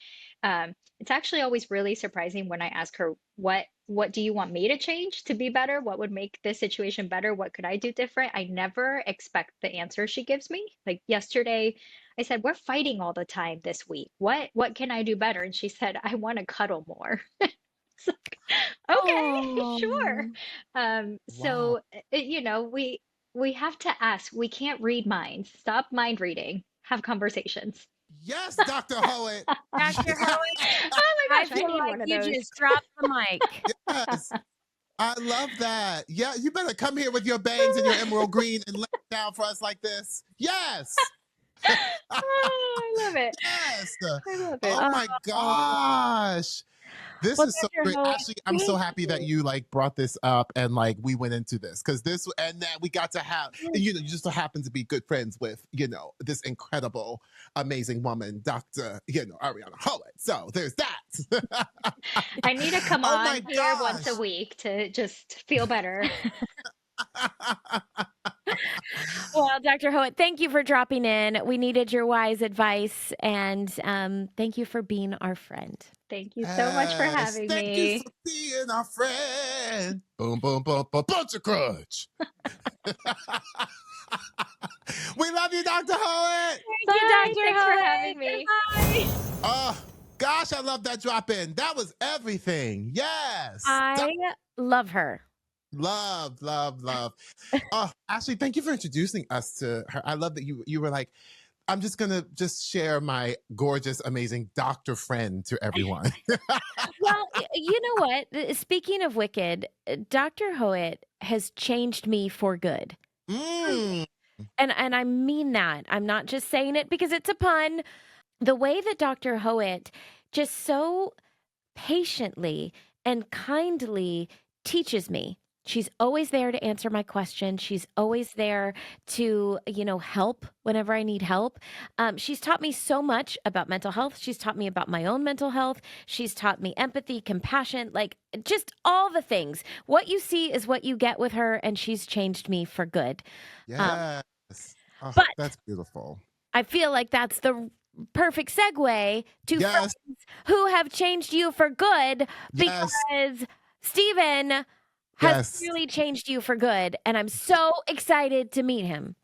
It's actually always really surprising when I ask her, what do you want me to change to be better? What would make this situation better? What could I do different? I never expect the answer she gives me. Like yesterday, I said, "We're fighting all the time this week. What can I do better?" And she said, "I want to cuddle more." It's like, okay, sure. Oh, Wow. So we have to ask. We can't read minds. Stop mind reading. Have conversations. Yes, Dr. Hoet. Dr. Hoey, Oh my I gosh, I feel need like one of you those. just dropped the mic. Yes. I love that. Yeah, you better come here with your bangs and your emerald green and lay it down for us like this. Yes. Oh, I love it. Yes. I love it. Oh my Oh, gosh. This well, is so Dr. great. Hoey, Actually, I'm so thank happy that you. you like brought this up and like we went into this because this and that we got to have and, you just so happen to be good friends with this incredible, amazing woman, Dr. Ariana Hoet. So there's that. I need to come Oh my on here once a gosh. week to just feel better. Well, Dr. Hoet, thank you for dropping in. We needed your wise advice, and thank you for being our friend. Thank you so much for Yes, having thank you for me. being our friend. Boom, boom, boom, boom, Buncha Crunch. We love you, Dr. Hoet. Thank you, Bye. Dr. Thanks for Hoet. having me. Goodbye. Oh, God. gosh, I love that drop in. That was everything. Yes. I love her. Love, love, love. Oh, Ashley, thank you for introducing us to her. I love that you were like, I'm just gonna share my gorgeous, amazing doctor friend to everyone. Well, you know what? Speaking of Wicked, Dr. Hoet has changed me for good. Mm. And I mean that. I'm not just saying it because it's a pun. The way that Dr. Hoet just so patiently and kindly teaches me. She's always there to answer my questions. She's always there to, help whenever I need help. She's taught me so much about mental health. She's taught me about my own mental health. She's taught me empathy, compassion, like just all the things. What you see is what you get with her, and she's changed me for good. Yes. But that's beautiful. I feel like that's the perfect segue to Yes. friends who have changed you for good Yes. because Stephen has really changed you for good, and I'm so excited to meet him.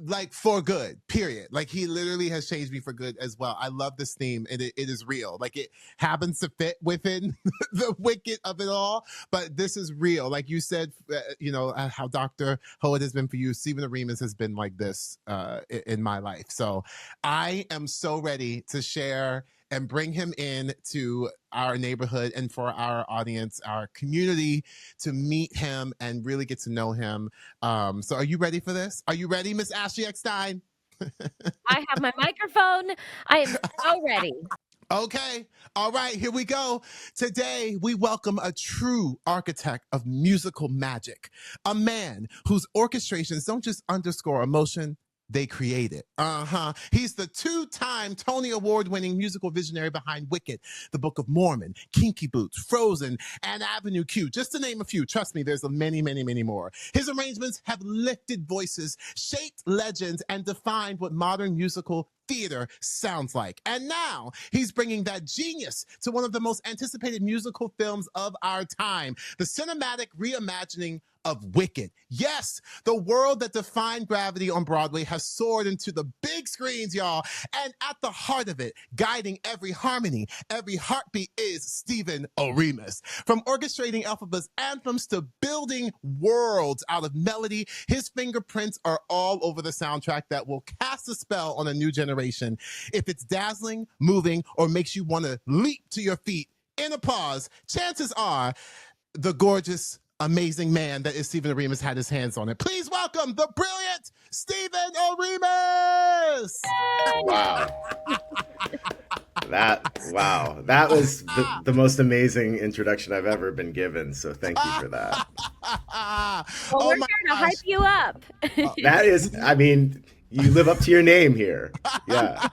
Like for good, period. Like he literally has changed me for good as well. I love this theme, and it is real. Like it happens to fit within the wicked of it all, but this is real. Like you said, how Dr. Hoet has been for you. Stephen Oremus has been like this in my life. So I am so ready to share and bring him in to our neighborhood and for our audience, our community, to meet him and really get to know him. So are you ready for this? Are you ready, Miss Ashley Eckstein? I have my microphone. I am so ready. Okay. All right, here we go. Today, we welcome a true architect of musical magic, a man whose orchestrations don't just underscore emotion, they create it. He's the two-time Tony Award-winning musical visionary behind Wicked, The Book of Mormon, Kinky Boots, Frozen, and Avenue Q, just to name a few. Trust me, there's many, many, many more. His arrangements have lifted voices, shaped legends, and defined what modern musical theater sounds like. And now he's bringing that genius to one of the most anticipated musical films of our time, the cinematic reimagining of Wicked. Yes, the world that defined gravity on Broadway has soared into the big screens, y'all. And at the heart of it, guiding every harmony, every heartbeat, is Stephen Oremus. From orchestrating Elphaba's anthems to building worlds out of melody, his fingerprints are all over the soundtrack that will cast a spell on a new generation. If it's dazzling, moving, or makes you want to leap to your feet in applause, chances are the gorgeous, amazing man that is Stephen Oremus had his hands on it. Please welcome the brilliant Stephen Oremus! Wow. That was the most amazing introduction I've ever been given, so thank you for that. Well, we're here to hype you up. That is, you live up to your name here. Yeah.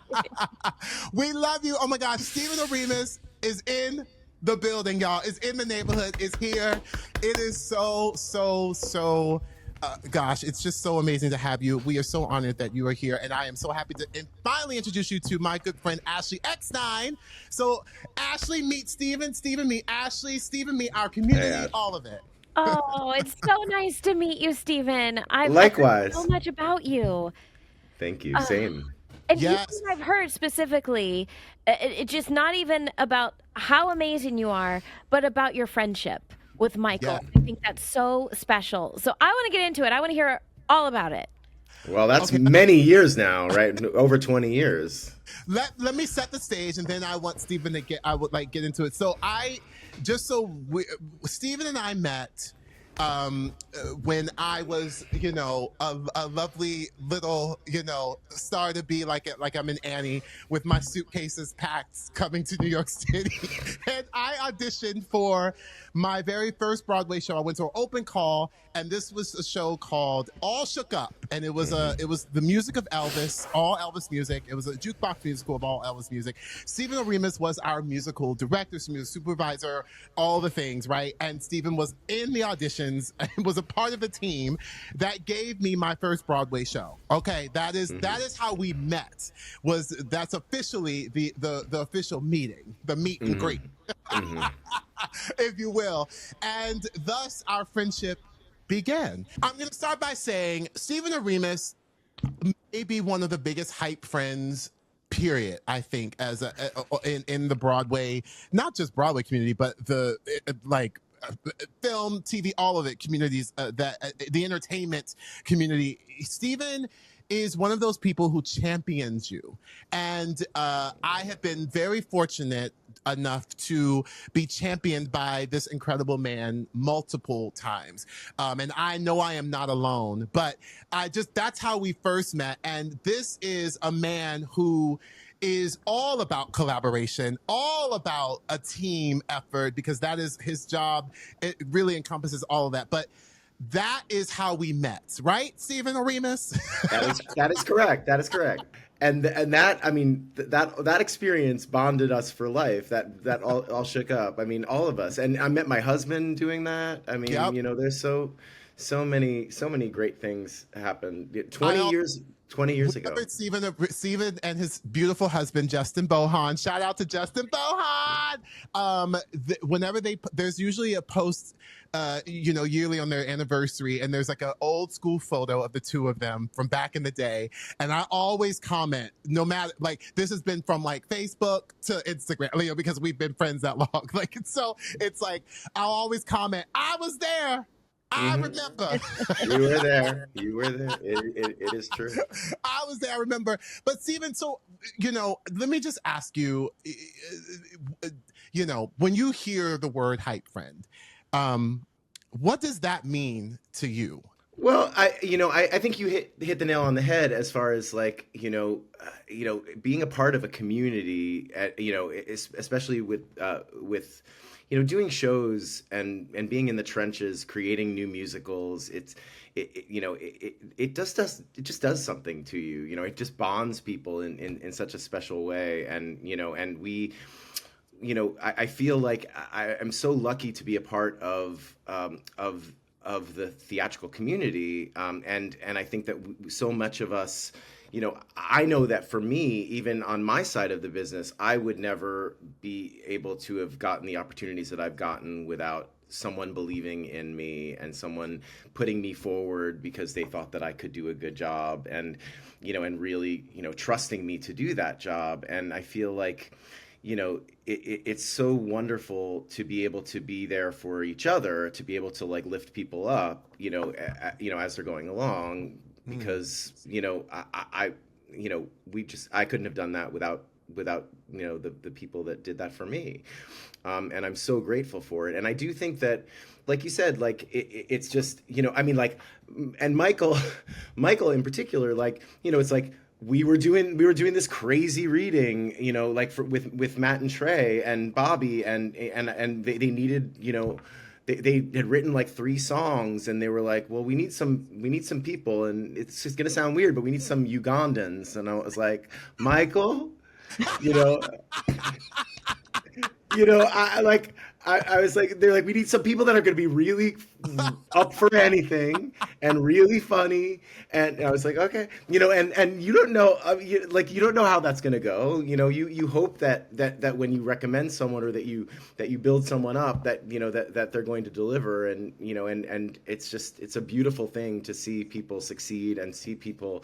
We love you. Oh my gosh, Stephen Oremus is in the building, y'all. Is in the neighborhood, is here. It is so gosh, it's just so amazing to have you. We are so honored that you are here, and I am so happy to finally introduce you to my good friend Ashley Eckstein. So Ashley meet Stephen, Stephen meet Ashley, Stephen meet our community, all of it. Oh, it's so nice to meet you, Stephen. Likewise. I've heard so much about you. Thank you. Same. And yes. I've heard specifically, it's just not even about how amazing you are, but about your friendship with Michael. Yeah. I think that's so special. So I want to get into it. I want to hear all about it. Well, that's many years now, right? Over 20 years. Let me set the stage, and then I want Stephen to get into it. So Stephen and I met when I was, a lovely little, star to be like I'm in Annie with my suitcases packed coming to New York City. And I auditioned for my very first Broadway show. I went to an open call, and this was a show called All Shook Up. And it was the music of Elvis, all Elvis music. It was a jukebox musical of all Elvis music. Stephen Oremus was our musical director, music supervisor, all the things, right? And Stephen was in the auditions and was a part of the team that gave me my first Broadway show. Okay, that is how we met. That's officially the official meeting, the meet and greet, if you will. And thus our friendship began. I'm going to start by saying Stephen Oremus may be one of the biggest hype friends, period. I think as in the Broadway, not just Broadway community, but the like film, TV, all of it communities, that the entertainment community. Stephen is one of those people who champions you, and I have been very fortunate enough to be championed by this incredible man multiple times, and I know I am not alone. But that's how we first met, and this is a man who is all about collaboration, all about a team effort, because that is his job. It really encompasses all of that. But that is how we met, right, Stephen Oremus? That is correct. That is correct. And that, I mean, that experience bonded us for life. That all shook up. I mean, all of us. And I met my husband doing that. I mean, Yep. you know, there's so many great things happened. 20 years ago. Stephen and his beautiful husband Justin Bohan. Shout out to Justin Bohan. Whenever there's usually a post, yearly on their anniversary, and there's like an old school photo of the two of them from back in the day, and I always comment, no matter, like, this has been from like Facebook to Instagram, because we've been friends that long. Like, so it's like I'll always comment, I was there. I remember. You were there. It is true. I was there. I remember. But Stephen, so, let me just ask you, when you hear the word HypeFriend, what does that mean to you? Well, I think you hit the nail on the head as far as like, being a part of a community, especially with doing shows and being in the trenches, creating new musicals. It just does something to you. It just bonds people in such a special way. And, and we, I feel like I am so lucky to be a part of the theatrical community. And I think that so much of us, I know that for me, even on my side of the business, I would never be able to have gotten the opportunities that I've gotten without someone believing in me and someone putting me forward because they thought that I could do a good job, and, and really, trusting me to do that job. And I feel like, it's so wonderful to be able to be there for each other, to be able to like lift people up, as they're going along. Because I couldn't have done that without the people that did that for me, and I'm so grateful for it. And I do think that, like you said, like it's just and Michael in particular, like it's like we were doing this crazy reading, like with Matt and Trey and Bobby, and they needed They had written like 3 songs, and they were like, well, we need some people, and it's just gonna sound weird, but we need some Ugandans. And I was like, Michael, I was like, they're like, we need some people that are going to be really up for anything and really funny. And I was like, okay, and you don't know, you don't know how that's going to go. You hope that when you recommend someone, or that you build someone up, that, that they're going to deliver. And, and it's a beautiful thing to see people succeed and see people,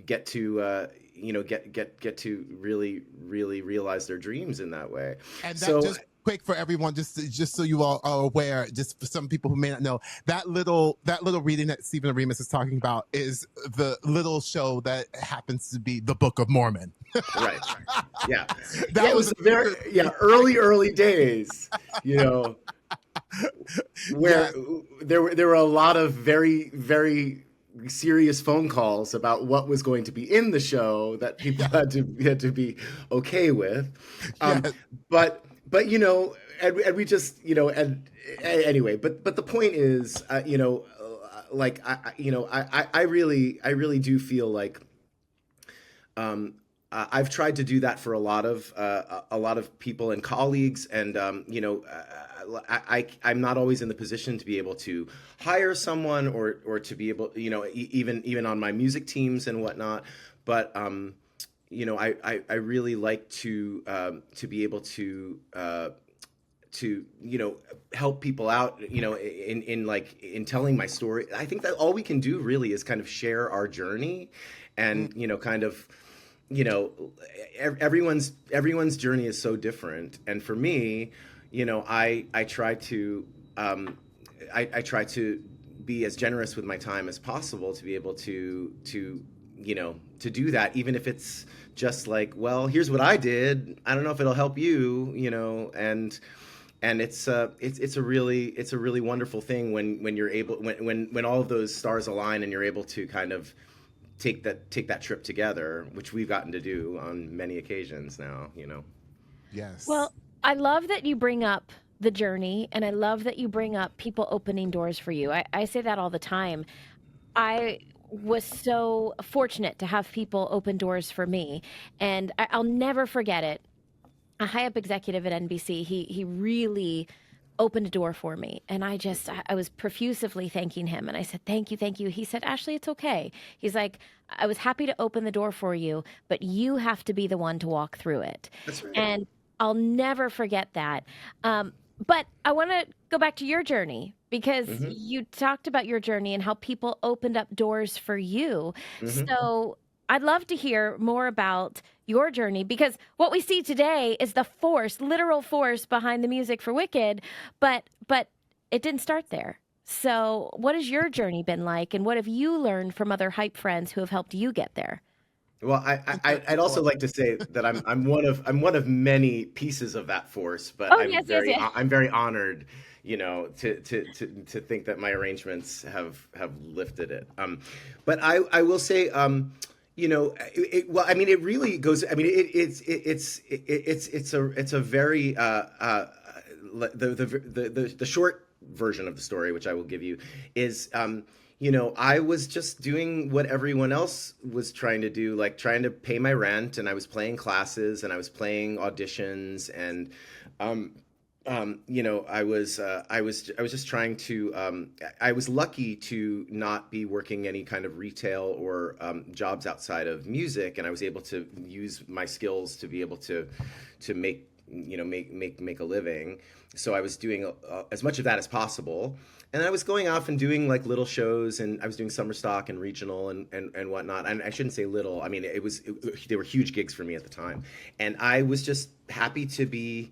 get to, get to really, really realize their dreams in that way. And that, just quick for everyone, just so you all are aware, just for some people who may not know, that little reading that Stephen Oremus is talking about is the little show that happens to be the Book of Mormon. Right. Yeah. That was very early days, where there were a lot of very, very serious phone calls about what was going to be in the show that people had to be okay with. But and we just, anyway, but the point is, I really do feel like, I've tried to do that for a lot of people and colleagues, and I'm not always in the position to be able to hire someone or to be able, even on my music teams and whatnot. But I really like to be able to help people out, in telling my story. I think that all we can do really is kind of share our journey, and kind of you know, everyone's journey is so different, and for me, you know, I try to I try to be as generous with my time as possible to be able to you know, to do that, even if it's just like, well, here's what I did. I don't know if it'll help you, you know, and it's a really wonderful thing when you're able, when all of those stars align and you're able to kind of take that trip together, which we've gotten to do on many occasions now, you know. Yes. Well, I love that you bring up the journey, and I love that you bring up people opening doors for you. I say that all the time. I was so fortunate to have people open doors for me, and I'll never forget it. A high up executive at NBC, he really opened a door for me, and I was profusively thanking him, and I said, thank you, thank you. He said, Ashley, it's okay. He's like, I was happy to open the door for you, but you have to be the one to walk through it. That's right. And I'll never forget that. But I want to go back to your journey, because Mm-hmm. you talked about your journey and how people opened up doors for you. Mm-hmm. So I'd love to hear more about your journey, because what we see today is the force, literal force behind the music for Wicked, but it didn't start there. So what has your journey been like, and what have you learned from other hype friends who have helped you get there? Well, I'd also like to say that I'm one of many pieces of that force, but Oh, yes, yes, yes. I'm very honored, you know, to think that my arrangements have lifted it. But I will say, you know, well, I mean, it really goes. I mean, it's a very the short version of the story, which I will give you, is you know, I was just doing what everyone else was trying to do, like trying to pay my rent, and I was playing classes and I was playing auditions, and you know, I was just trying to. I was lucky to not be working any kind of retail or jobs outside of music, and I was able to use my skills to be able to make, you know, make a living. So I was doing as much of that as possible, and I was going off and doing like little shows, and I was doing summer stock and regional and whatnot. And I shouldn't say little. I mean, they were huge gigs for me at the time, and I was just happy to be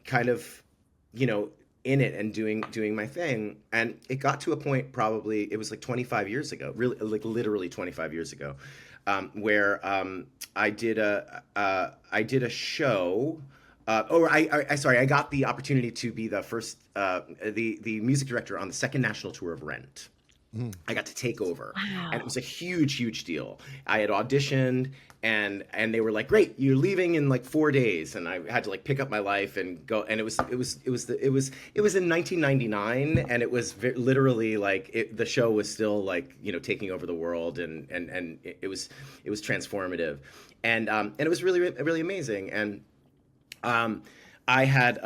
kind of, you know, in it and doing my thing. And it got to a point, probably it was like 25 years ago, really, like literally 25 years ago, where I did a show. Sorry, I got the opportunity to be the first, the music director on the second national tour of Rent. I got to take over, and it Wow. was a huge deal. I had auditioned, and they were like, "Great, you're leaving in like 4 days," and I had to like pick up my life and go. And it was in 1999, and it was literally like the show was still like, you know, taking over the world, and it was transformative, and it was really amazing. And I had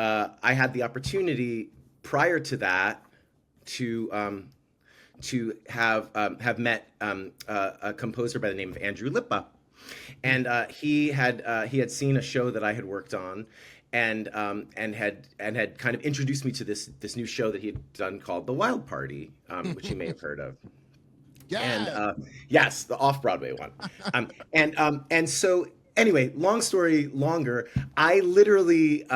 the opportunity prior to that to have met a composer by the name of Andrew Lippa, and he had seen a show that I had worked on, and had kind of introduced me to this new show that he had done called The Wild Party, which you may have heard of. And Yeah. yes, the off-Broadway one. And so anyway, long story longer, I literally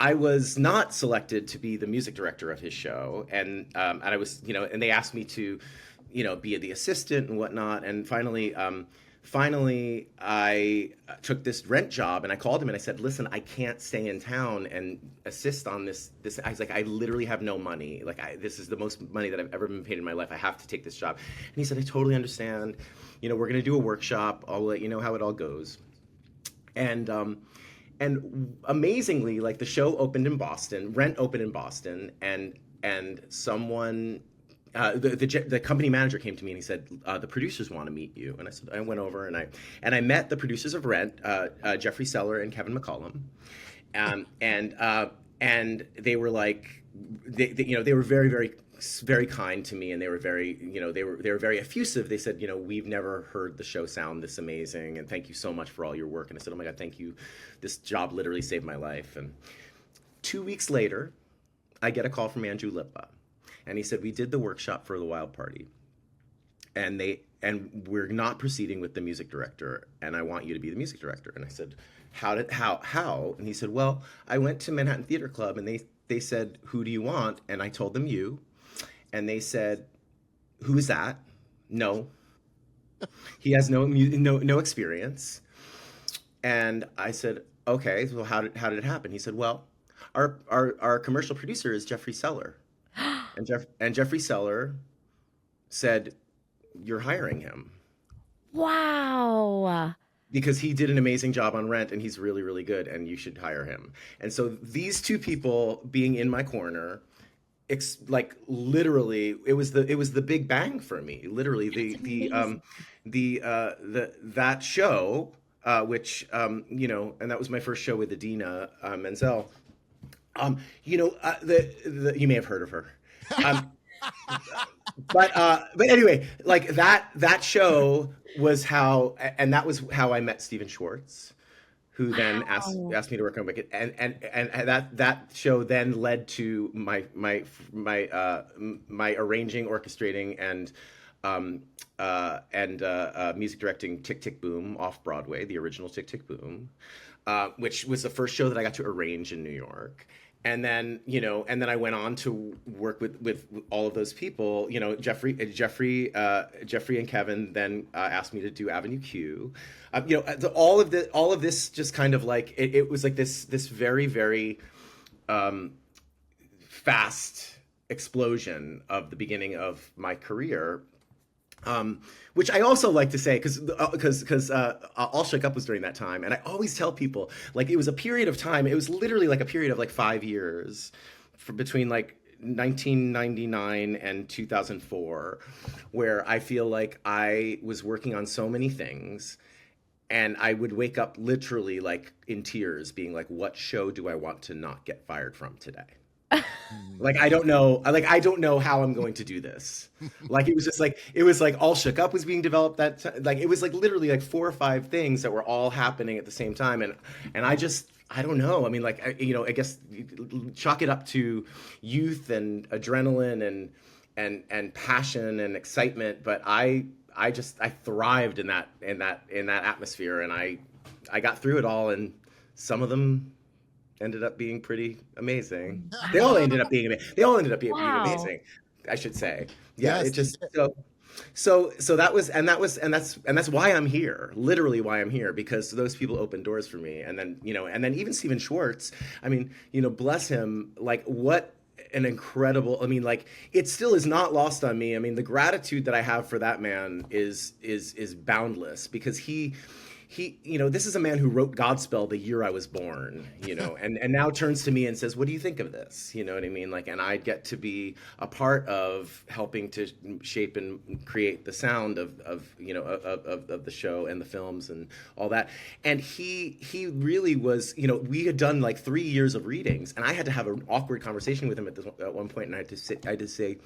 I was not selected to be the music director of his show, and I was, you know, and they asked me to, you know, be the assistant and whatnot. And finally I took this Rent job, and I called him and I said, listen, I can't stay in town and assist on this. I was like, I literally have no money. Like, this is the most money that I've ever been paid in my life. I have to take this job. And he said, I totally understand. You know, we're going to do a workshop. I'll let you know how it all goes. And amazingly, like the show opened in Boston, Rent opened in Boston, and someone, the company manager came to me and he said, the producers want to meet you. And I said, I went over and I met the producers of Rent, Jeffrey Seller and Kevin McCollum, and they were like, you know, they were very kind to me, and they were very, you know, they were very effusive. They said, you know, we've never heard the show sound this amazing, and thank you so much for all your work. And I said, oh my God, thank you. This job literally saved my life. And 2 weeks later, I get a call from Andrew Lippa, and he said, we did the workshop for The Wild Party, and we're not proceeding with the music director, and I want you to be the music director. And I said, how? And he said, well, I went to Manhattan Theater Club, and they said, who do you want? And I told them you, and they said, who is that? No, he has no experience. And I said, okay, well, how did it happen? He said, well, our commercial producer is Jeffrey Seller, and Jeffrey Seller said, you're hiring him. Wow. Because he did an amazing job on Rent, and he's really, really good, and you should hire him. And so these two people being in my corner, like literally, it was the big bang for me. Literally, that show, which you know, and that was my first show with Adina Menzel. You know, you may have heard of her. But anyway, like that show was how, and that was how I met Stephen Schwartz, who then asked me to work on Wicked, and that show then led to my arranging, orchestrating, and music directing Tick Tick Boom off Broadway, the original Tick Tick Boom, which was the first show that I got to arrange in New York. And then, you know, and then I went on to work with all of those people. You know, Jeffrey and Kevin then asked me to do Avenue Q. You know, all of this just kind of like it was like this very, very fast explosion of the beginning of my career. Which I also like to say, because All Shook Up was during that time, and I always tell people, like, it was a period of time. It was literally like a period of like 5 years, between like 1999 and 2004, where I feel like I was working on so many things, and I would wake up literally like in tears, being like, "What show do I want to not get fired from today?" Like, I don't know how I'm going to do this. Like, it was just like, it was like All Shook Up was being developed like, it was like literally like 4 or 5 things that were all happening at the same time. And I don't know. I mean, like, you know, I guess chalk it up to youth and adrenaline and passion and excitement. But I thrived in that atmosphere, and I got through it all, and some of them ended up being pretty amazing. They all ended up being being amazing, I should say. Yeah, yes, it just so that's why I'm here. Literally why I'm here, because those people opened doors for me. And then, you know, and then even Stephen Schwartz, I mean, you know, bless him, like, what an incredible, I mean, like, it still is not lost on me. I mean, the gratitude that I have for that man is boundless, because he, you know, this is a man who wrote Godspell the year I was born, you know, and now turns to me and says, what do you think of this? You know what I mean? Like, and I get to be a part of helping to shape and create the sound of you know, of the show and the films and all that. And he really was, you know, we had done like 3 years of readings, and I had to have an awkward conversation with him at one point, and I had to say,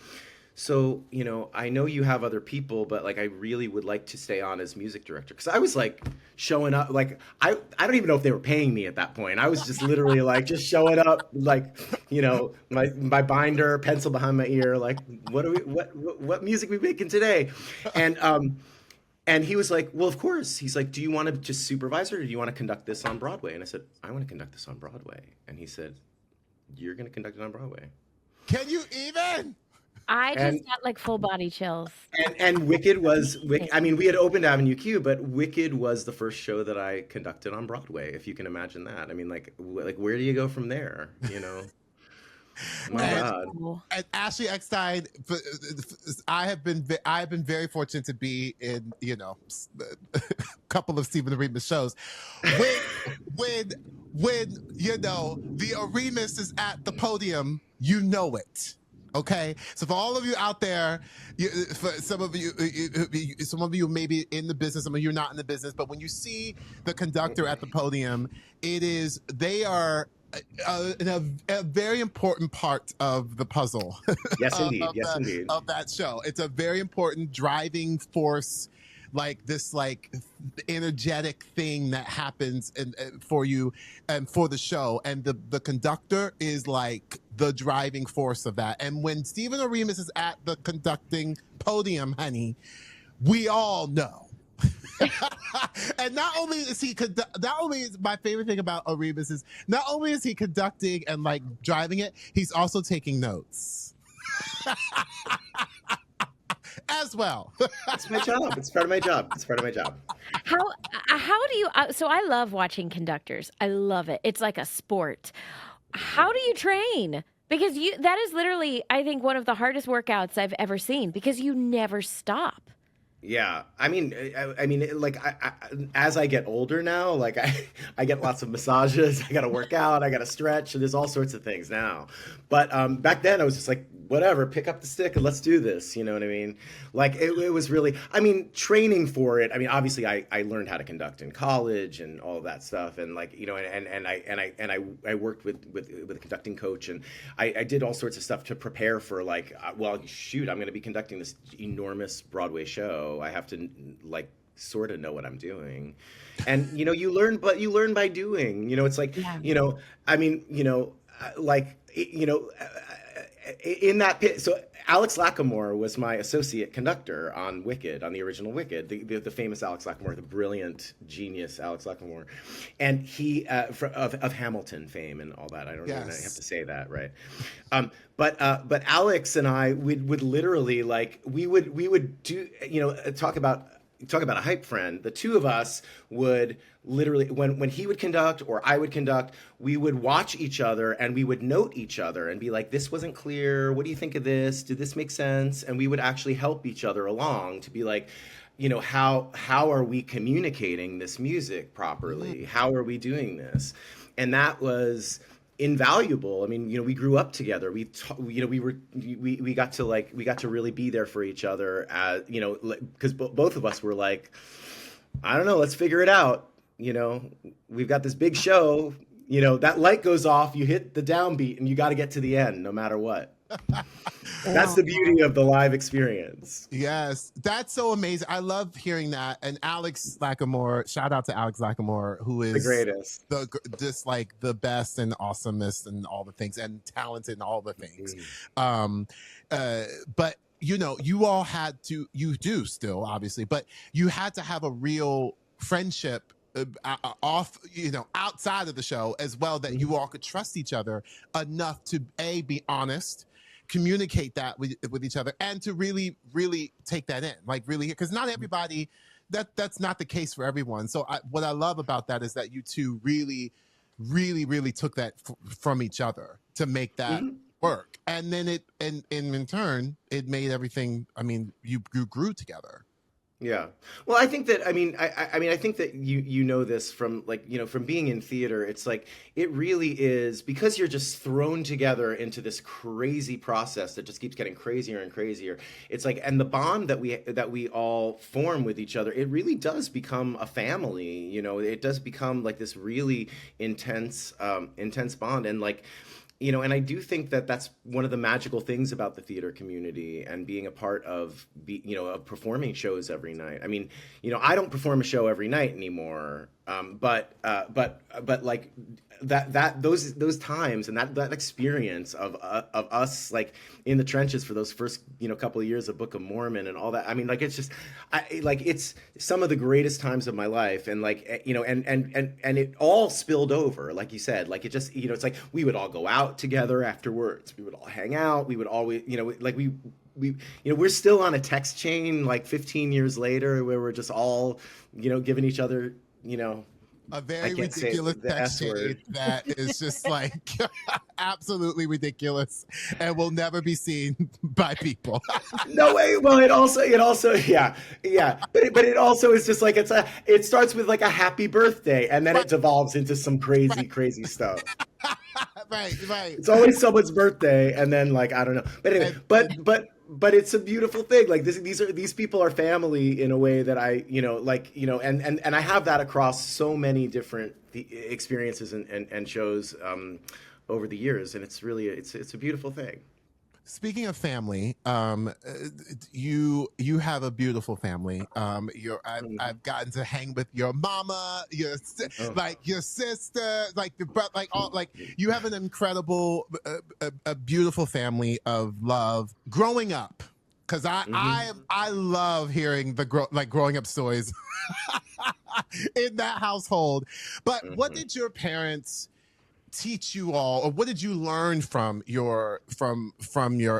so, you know, I know you have other people, but like, I really would like to stay on as music director. Because I was like showing up, like, I don't even know if they were paying me at that point. I was just literally like just showing up, like, you know, my binder, pencil behind my ear, like, what music we making today? And he was like, well, of course. He's like, do you want to just supervise it, or do you want to conduct this on Broadway? And I said, I want to conduct this on Broadway. And he said, you're going to conduct it on Broadway. Can you even? I just got like full body chills. And Wicked was, I mean, we had opened Avenue Q, but Wicked was the first show that I conducted on Broadway, if you can imagine that. I mean, like where do you go from there, you know? My God. And Ashley Eckstein, I have been very fortunate to be in, you know, a couple of Stephen Oremus shows. When you know the Oremus is at the podium, you know it. Okay, so for all of you out there, for some of you may be in the business, some of you are not in the business, but when you see the conductor at the podium, they are a very important part of the puzzle. Yes, indeed. Yes, indeed. Of that show. It's a very important driving force, like this, like energetic thing that happens for you and for the show. And the conductor is like the driving force of that. And when Stephen Oremus is at the conducting podium, honey, we all know. And not only is my favorite thing about Oremus is not only is he conducting and like driving it, he's also taking notes as well. It's my job. It's part of my job. It's part of my job. How do you? So I love watching conductors. I love it. It's like a sport. How do you train? Because that is literally, I think, one of the hardest workouts I've ever seen because you never stop. Yeah, I mean, like as I get older now, like I get lots of massages. I got to work out. I got to stretch. And there's all sorts of things now. But back then, I was just like, whatever, pick up the stick and let's do this. You know what I mean? Like it was really, I mean, training for it. I mean, obviously, I learned how to conduct in college and all of that stuff, and like I worked with a conducting coach, and I did all sorts of stuff to prepare for like, well, shoot, I'm going to be conducting this enormous Broadway show. I have to like sort of know what I'm doing, and you learn by doing. It's like I mean like in that pit. So Alex Lacamoire was my associate conductor on Wicked, on the original Wicked, the famous Alex Lacamoire, the brilliant genius Alex Lacamoire, and he of Hamilton fame and all that. I don't even have to say that, right? But Alex and I would literally like we would do talk about a hype friend. The two of us would literally, when he would conduct or I would conduct, we would watch each other and we would note each other and be like, this wasn't clear. What do you think of this? Did this make sense? And we would actually help each other along to be like, how are we communicating this music properly? How are we doing this? And that was invaluable. I mean, we grew up together. We got to really be there for each other, because both of us were like, I don't know, let's figure it out. We've got this big show. That light goes off, you hit the downbeat, and you got to get to the end, no matter what. That's the beauty of the live experience. Yes, that's so amazing. I love hearing that. And Alex Lacamoire, shout out to Alex Lacamoire, who is the greatest, just like the best and awesomest and all the things, and talented and all the things. But you all had to, you do still obviously, but you had to have a real friendship off, outside of the show as well, that you all could trust each other enough to be honest, communicate that with each other, and to really take that in, like really, because not everybody, that's not the case for everyone. So what I love about that is that you two really took that from each other to make that work, and then in turn it made everything, I mean, you grew together. Yeah. Well, I think that, I think that you know this from from being in theater. It's like, it really is, because you're just thrown together into this crazy process that just keeps getting crazier and crazier. It's like, and the bond that we all form with each other, it really does become a family. It does become like this really intense bond. And like, and I do think that that's one of the magical things about the theater community and being a part of, of performing shows every night. I mean, I don't perform a show every night anymore, but like those times and that experience of us like in the trenches for those first couple of years of Book of Mormon and all that. I mean, like, it's just it's some of the greatest times of my life, and like and it all spilled over, like you said, like it just it's like we would all go out together afterwards, we would all hang out, we would always like we we're still on a text chain like 15 years later where we're just all giving each other a very ridiculous text chain that is just like absolutely ridiculous and will never be seen by people. No way. Well, it also yeah. But it also is just like it starts with like a happy birthday, and then it devolves into some crazy stuff. Right. It's always someone's birthday, and then like, I don't know. But anyway, but it's a beautiful thing. Like these people are family in a way that I and I have that across so many different experiences and shows over the years, and it's really it's a beautiful thing. Speaking of family, you have a beautiful family. I've gotten to hang with your mama, your sister, you have an incredible, a beautiful family of love. Growing up, because I Hmm. I love hearing the growing up stories in that household. But what Hmm. did your parents teach you all, or what did you learn from your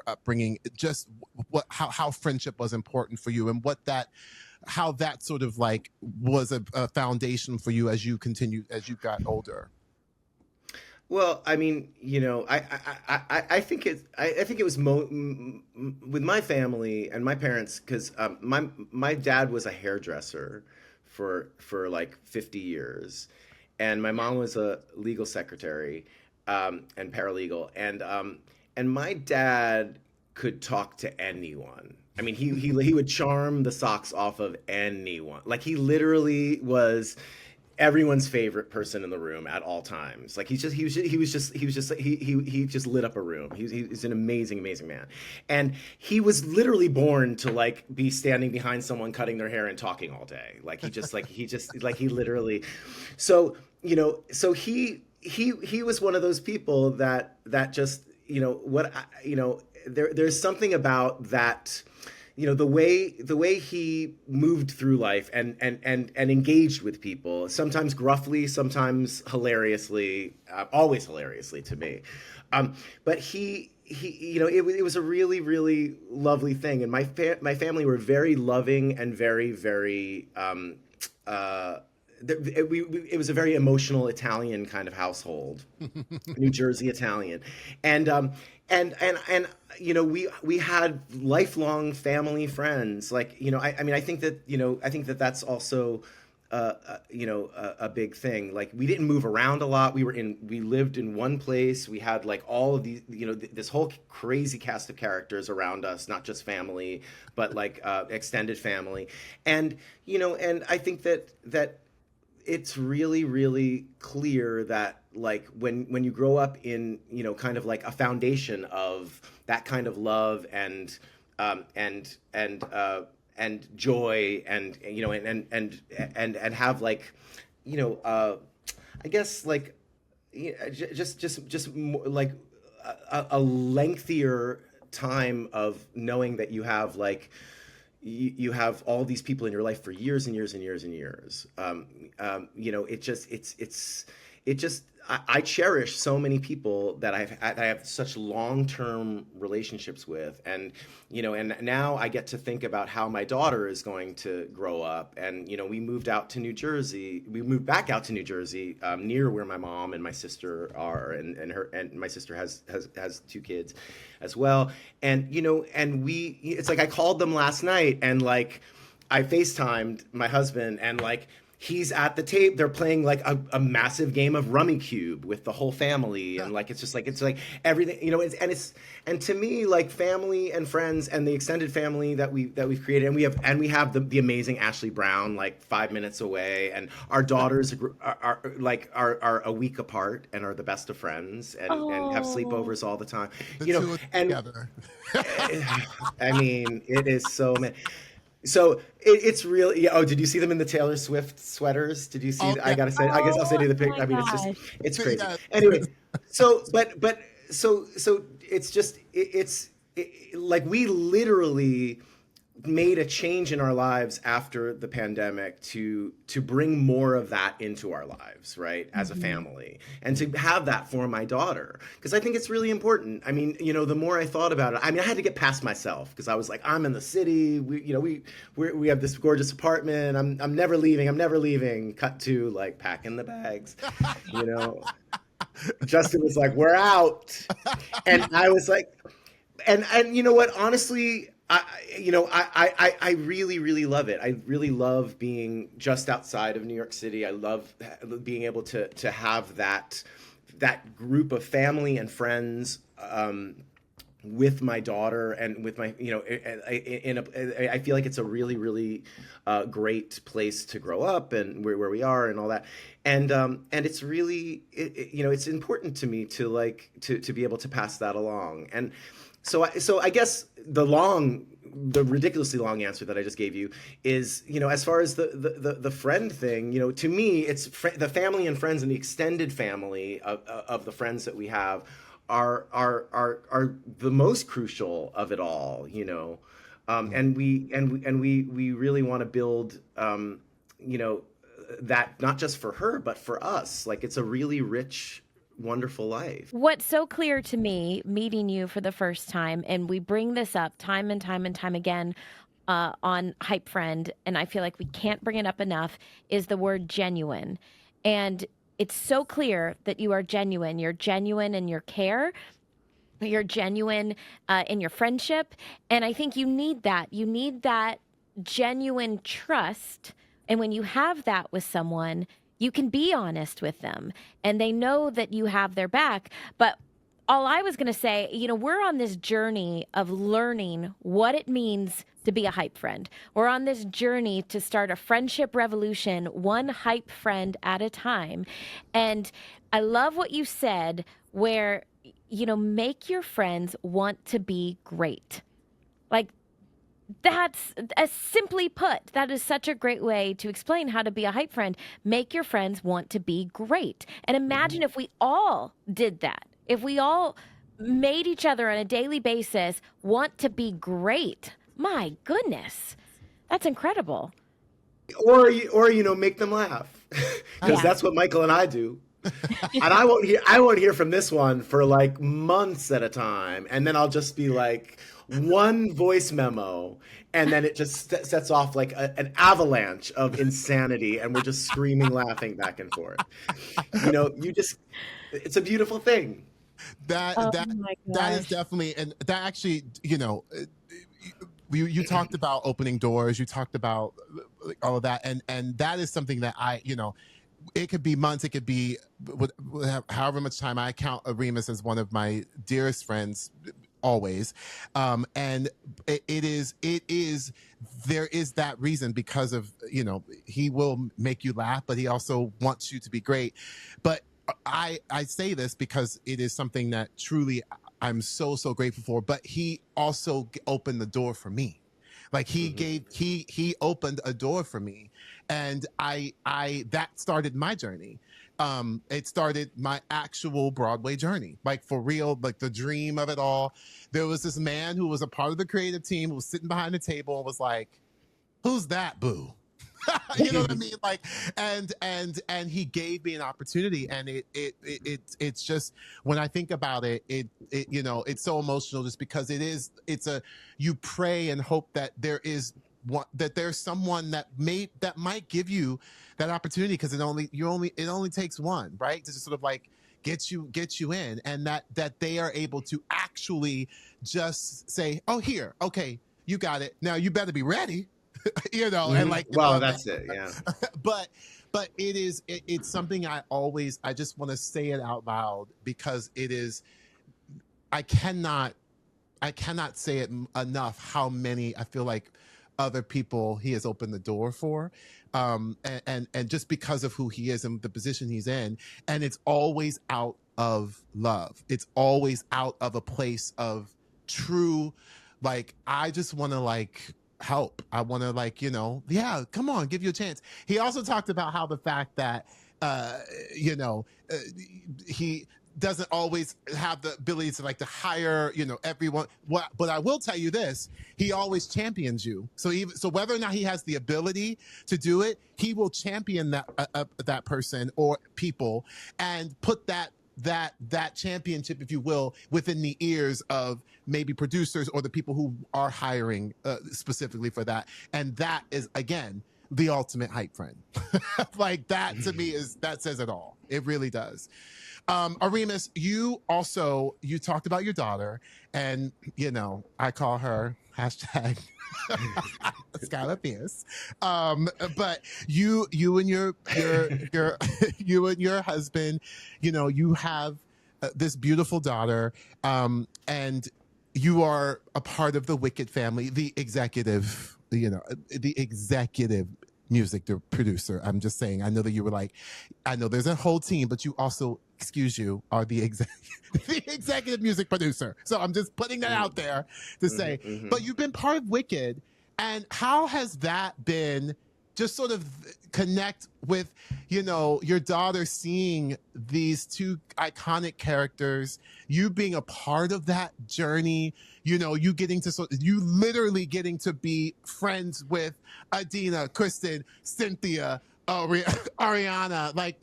upbringing? Just what how friendship was important for you, and what that how that sort of like was a foundation for you as you continued as you got older. Well, I mean, I think I think it was with my family and my parents, because my dad was a hairdresser for like 50 years, and my mom was a legal secretary, and paralegal, and my dad could talk to anyone. I mean, he would charm the socks off of anyone. Like, he literally was everyone's favorite person in the room at all times. Like, he just lit up a room. He's an amazing man, and he was literally born to like be standing behind someone cutting their hair and talking all day. Like, he literally. So, so he was one of those people that just, there's something about that, the way he moved through life and engaged with people, sometimes gruffly, sometimes hilariously, always hilariously to me. But it was a really, really lovely thing. And my family were very loving and very, very, uh, it was a very emotional Italian kind of household, New Jersey Italian, and we had lifelong family friends. Like, I mean, I think that that's also a big thing. Like, we didn't move around a lot. We lived in one place. We had like all of these, this whole crazy cast of characters around us, not just family, but like extended family, and I think that it's really, really clear that, like, when you grow up in, kind of like a foundation of that kind of love and joy, and have like, I guess, like, just more like a lengthier time of knowing that you have like you have all these people in your life for years and years and years and years. It just I cherish so many people that I have such long-term relationships with, and now I get to think about how my daughter is going to grow up, and we moved out to New Jersey. We moved back out to New Jersey, near where my mom and my sister are, and my sister has two kids as well, and it's like I called them last night, and like I FaceTimed my husband, and like he's at the table. They're playing like a massive game of Rummy Cube with the whole family, and like it's like everything, and to me, like, family and friends and the extended family that we've created, and we have the amazing Ashley Brown like 5 minutes away, and our daughters are a week apart and are the best of friends, and have Oh, sleepovers all the time, The two and together. I mean, it is so man. So it's really, yeah. Oh, did you see them in the Taylor Swift sweaters? Did you see? Oh I yeah. gotta say, I guess I'll oh send you the pic. my I mean, gosh. it's crazy. Yes. Anyway, so so it's just like we literally made a change in our lives after the pandemic to bring more of that into our lives, right, as a Mhm. family, and to have that for my daughter, because I think it's really important. I mean, the more I thought about it, I mean, I had to get past myself, because I was like, I'm in the city, we have this gorgeous apartment, I'm never leaving, cut to like packing the bags, you know Justin was like, we're out, and I was like, and you know what? Honestly, I really, really love it. I really love being just outside of New York City. I love being able to have that group of family and friends, with my daughter, and with my, I feel like it's a really, really great place to grow up, and where we are and all that. And it's really, it's important to me to like to be able to pass that along. And so I guess the ridiculously long answer that I just gave you is, as far as the friend thing, to me, it's the family and friends, and the extended family of the friends that we have are the most crucial of it all. And we really want to build, you know, that not just for her but for us. Like, it's a really rich, wonderful life. What's so clear to me, meeting you for the first time, and we bring this up time and time and time again on HypeFriend, and I feel like we can't bring it up enough, is the word genuine. And it's so clear that you are genuine. You're genuine in your care. You're genuine in your friendship. And I think you need that. You need that genuine trust. And when you have that with someone, you can be honest with them and they know that you have their back. But all I was going to say, you know, we're on this journey of learning what it means to be a hype friend. We're on this journey to start a friendship revolution, one hype friend at a time. And I love what you said, where, you know, make your friends want to be great. Like, that's simply put, that is such a great way to explain how to be a hype friend. Make your friends want to be great. And imagine if we all did that. If we all made each other on a daily basis want to be great. My goodness, that's incredible. Or you know, make them laugh, because that's what Michael and I do. And I won't hear from this one for like months at a time, and then I'll just be like one voice memo, and then it just sets off like an avalanche of insanity, and we're just screaming, laughing back and forth. You know, it's a beautiful thing. That is definitely, and that actually, you know, you talked about opening doors, you talked about all of that, and that is something that I, you know, it could be months, it could be however much time. I count Oremus as one of my dearest friends always. And it is there is that reason, because of, you know, he will make you laugh, but he also wants you to be great. But I say this because it is something that truly I'm so grateful for, but he also opened the door for me. Like he opened a door for me, and I that started my journey. It started my actual Broadway journey, like for real, like the dream of it all. There was this man who was a part of the creative team who was sitting behind the table and was like, "Who's that, boo?" You know what I mean? Like, and he gave me an opportunity, and it's just, when I think about it, you know, it's so emotional, just because you pray and hope that there's someone that might give you that opportunity, because it only takes one, right, to just sort of like get you in, and that they are able to actually just say, "Oh, here, okay, you got it. Now you better be ready." You know, and like, well, that's it, yeah. but it's something I just want to say it out loud, because it is, I cannot say it enough how many, I feel like, other people he has opened the door for, and just because of who he is and the position he's in, and it's always out of love. It's always out of a place of true, like, I just want to like help. I want to, like, you know, yeah, come on, give you a chance. He also talked about how the fact that you know, he doesn't always have the ability to like to hire, you know, everyone. But I will tell you this: he always champions you. So whether or not he has the ability to do it, he will champion that person or people, and put that championship, if you will, within the ears of maybe producers or the people who are hiring specifically for that. And that is, again, the ultimate hype friend. Like, that to me that says it all. It really does. Oremus, you talked about your daughter, and, you know, I call her hashtag Skylar Pierce. But you and your you and your husband, you know, you have this beautiful daughter, and you are a part of the Wicked family, the executive music producer. I'm just saying, I know that you were like, I know there's a whole team, but you also, are the executive music producer. So I'm just putting that out there to say, but you've been part of Wicked, and how has that been, just sort of connect with, you know, your daughter seeing these two iconic characters, you being a part of that journey, you know, you literally getting to be friends with Adina, Kristen, Cynthia, Ariana. Like,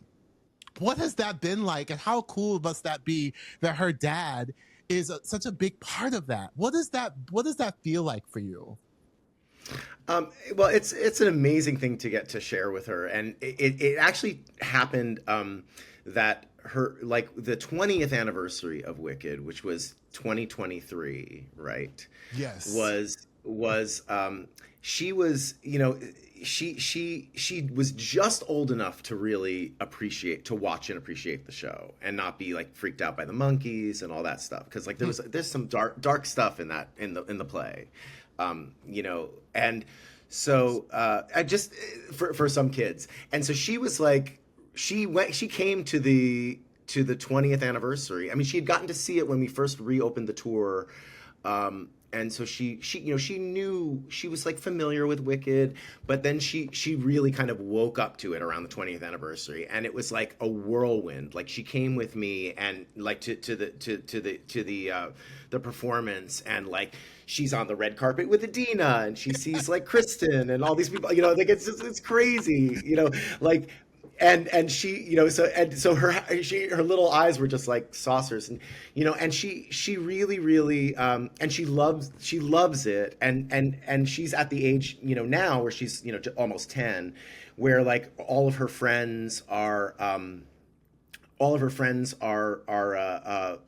what has that been like, and how cool must that be that her dad is such a big part of that? What does that feel like for you? Well, it's an amazing thing to get to share with her, and it actually happened that her, like, the 20th anniversary of Wicked, which was 2023, right? Yes. Was she was, you know, she was just old enough to really watch and appreciate the show and not be like freaked out by the monkeys and all that stuff, because like there's some dark stuff in the play, you know, and so I just for some kids, and so she was like, she came to the 20th anniversary. I mean, she had gotten to see it when we first reopened the tour. And so she you know, she knew, she was like familiar with Wicked, but then she really kind of woke up to it around the 20th anniversary, and it was like a whirlwind. Like, she came with me and like to the performance, and like she's on the red carpet with Adina, and she sees like Kristen and all these people, you know, like it's crazy, you know, like. And she, you know, so her little eyes were just like saucers, and you know, and she really and she loves it, and she's at the age, you know, now where she's, you know, almost 10, where like all of her friends are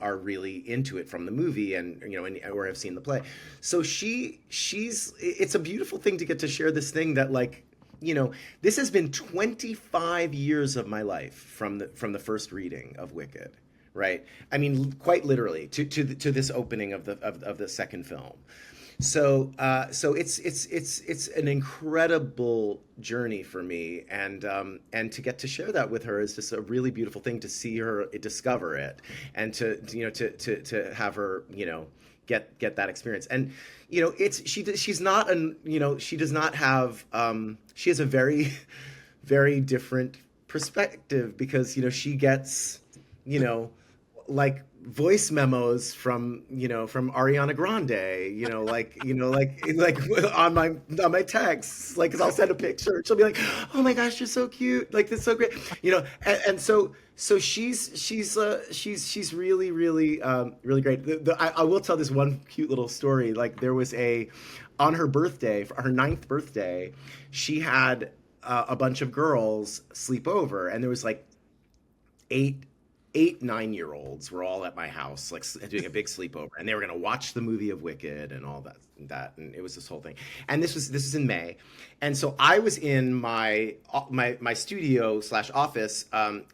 really into it from the movie, and you know, or have seen the play. So it's a beautiful thing to get to share this thing that, like, you know, this has been 25 years of my life from the first reading of Wicked, right? I mean, quite literally to this opening of the second film. So it's an incredible journey for me, and to get to share that with her is just a really beautiful thing, to see her discover it, and to, you know, to have her, you know, get that experience. And you know, she's not an, you know, she does not have she has a very very different perspective, because, you know, she gets, you know, like voice memos from, you know, from Ariana Grande, you know, like on my texts, like, 'cause I'll send a picture, she'll be like, oh my gosh, you're so cute, like, this is so great, you know, and so she's really really great. I will tell this one cute little story. Like, there was on her birthday, for her 9th birthday, she had a bunch of girls sleep over, and there was like 9-year-olds were all at my house, like doing a big sleepover, and they were going to watch the movie of Wicked and all that, and it was this whole thing. And this was in May, and so I was in my studio / office on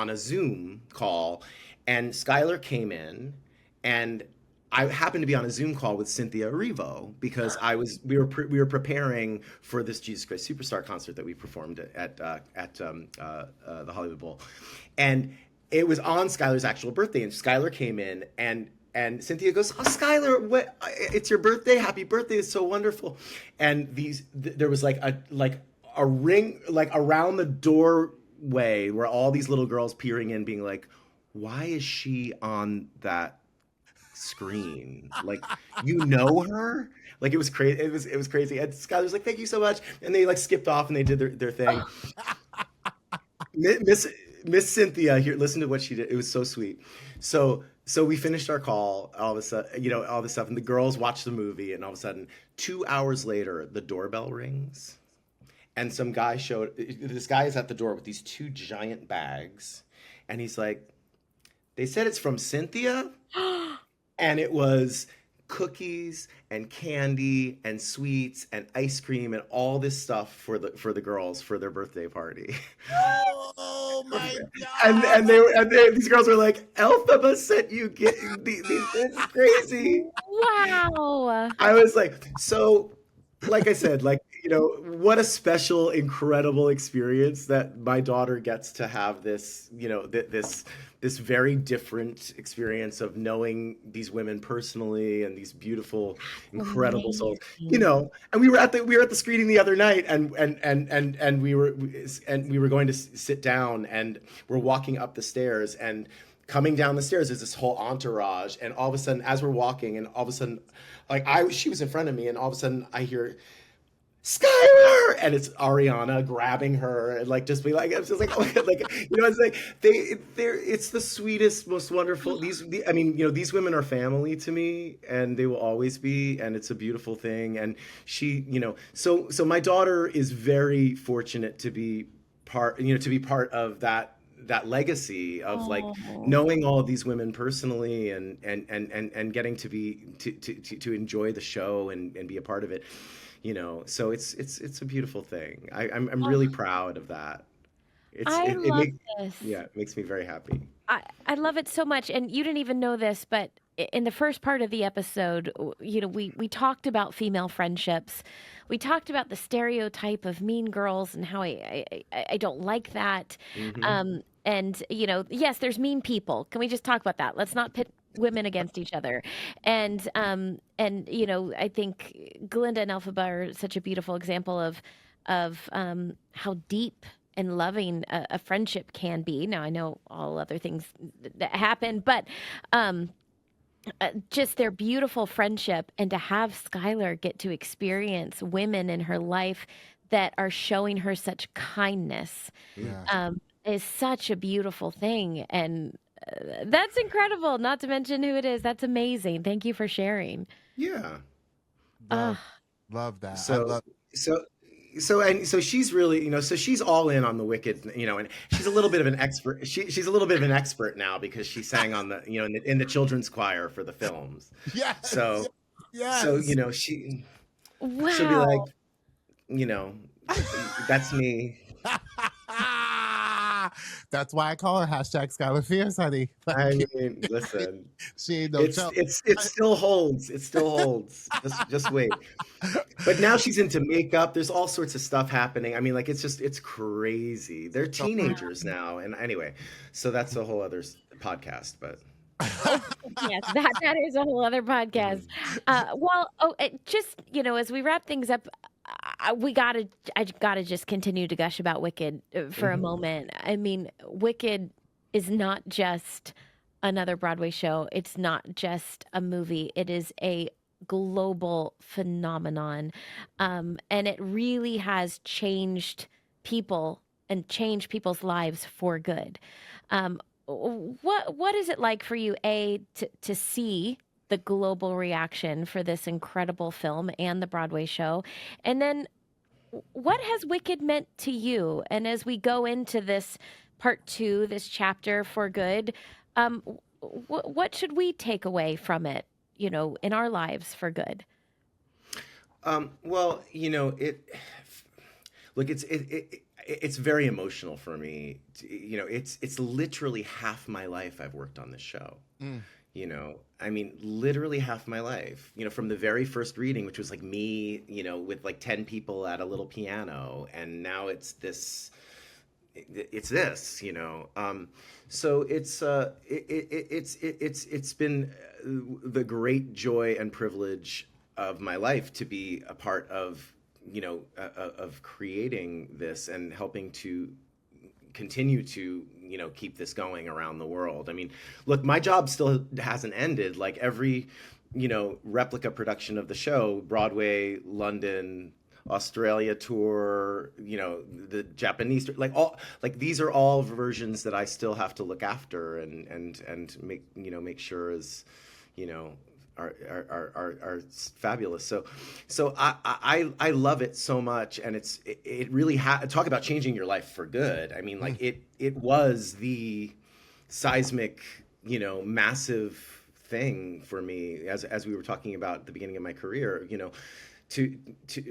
a Zoom call, and Skylar came in, and I happened to be on a Zoom call with Cynthia Erivo, because we were preparing for this Jesus Christ Superstar concert that we performed at the Hollywood Bowl, and it was on Skylar's actual birthday, and Skylar came in, and Cynthia goes, "Oh, Skylar, what? It's your birthday! Happy birthday! It's so wonderful!" And there was like a ring, like, around the doorway, where all these little girls peering in, being like, "Why is she on that screen? Like, you know her?" Like, it was crazy. It was crazy. And Skylar's like, "Thank you so much," and they like skipped off and they did their thing. Miss Cynthia here, listen to what she did. It was so sweet. So we finished our call, all of a sudden, you know, all this stuff, and the girls watched the movie, and all of a sudden, 2 hours later, the doorbell rings, and some guy this guy is at the door with these 2 giant bags, and he's like, "They said it's from Cynthia?" And it was cookies and candy and sweets and ice cream and all this stuff for the girls for their birthday party. Oh my god! And these girls were like, "Elphaba sent you these. It's crazy." Wow. I was like, so, like I said, like, you know, what a special, incredible experience that my daughter gets to have this, you know, this very different experience of knowing these women personally, and these beautiful, incredible souls, you know. And we were at the screening the other night, and we were going to sit down, and we're walking up the stairs, and coming down the stairs is this whole entourage, and all of a sudden, as we're walking, and all of a sudden, like she was in front of me, and all of a sudden I hear Skylar, and it's Ariana grabbing her and like just be like, I'm just like, oh my God, like, you know, it's like it's the sweetest, most wonderful. I mean, you know, these women are family to me, and they will always be, and it's a beautiful thing. And she, you know, so my daughter is very fortunate to be part of that legacy of like knowing all of these women personally, and getting to be to enjoy the show and be a part of it. You know, so it's a beautiful thing. I'm really proud of that. I love this. Yeah, it makes me very happy. I love it so much. And you didn't even know this, but in the first part of the episode, you know, we talked about female friendships. We talked about the stereotype of mean girls and how I don't like that. And, you know, yes, there's mean people. Can we just talk about that? Let's not pit women against each other. And you know, I think Glinda and Elphaba are such a beautiful example of how deep and loving a friendship can be. Now I know all other things that happen, but just their beautiful friendship, and to have Skylar get to experience women in her life that are showing her such kindness is such a beautiful thing. And that's incredible. Not to mention who it is. That's amazing. Thank you for sharing. Yeah. Love that. So she's really, you know, so she's all in on the Wicked, you know, and she's a little bit of an expert. She's a little bit of an expert now because she sang on the, you know, in the children's choir for the films. Yes. So you know, she'll be Wow. like, you know, that's me. That's why I call her hashtag Skylar Fierce, honey. I mean, listen, she ain't no joke. it still holds. It still holds. Just wait. But now she's into makeup. There's all sorts of stuff happening. I mean, like it's crazy. They're teenagers now, and anyway, so that's a whole other podcast. But Yes, that is a whole other podcast. Just, you know, as we wrap things up, I gotta just continue to gush about Wicked for a moment. I mean, Wicked is not just another Broadway show. It's not just a movie. It is a global phenomenon, and it really has changed people and changed people's lives for good. What is it like for you, to see the global reaction for this incredible film and the Broadway show? And then what has Wicked meant to you? And as we go into this part 2, this chapter for good, what should we take away from it, you know, in our lives for good? well, you know, it's very emotional for me. You know, it's literally half my life I've worked on this show. You know, I mean, literally half my life, you know, from the very first reading, which was like me, you know, with like 10 people at a little piano. And now it's this, you know. So it's been the great joy and privilege of my life to be a part of, you know, of creating this and helping to continue to, you know, keep this going around the world. I mean, look, my job still hasn't ended. Like every, you know, replica production of the show, Broadway, London, Australia tour, you know, the Japanese, like all, like these are all versions that I still have to look after and make, you know, make sure is, you know, are fabulous. So I love it so much, and it really talk about changing your life for good. I mean, like it was the seismic, you know, massive thing for me as we were talking about at the beginning of my career. You know,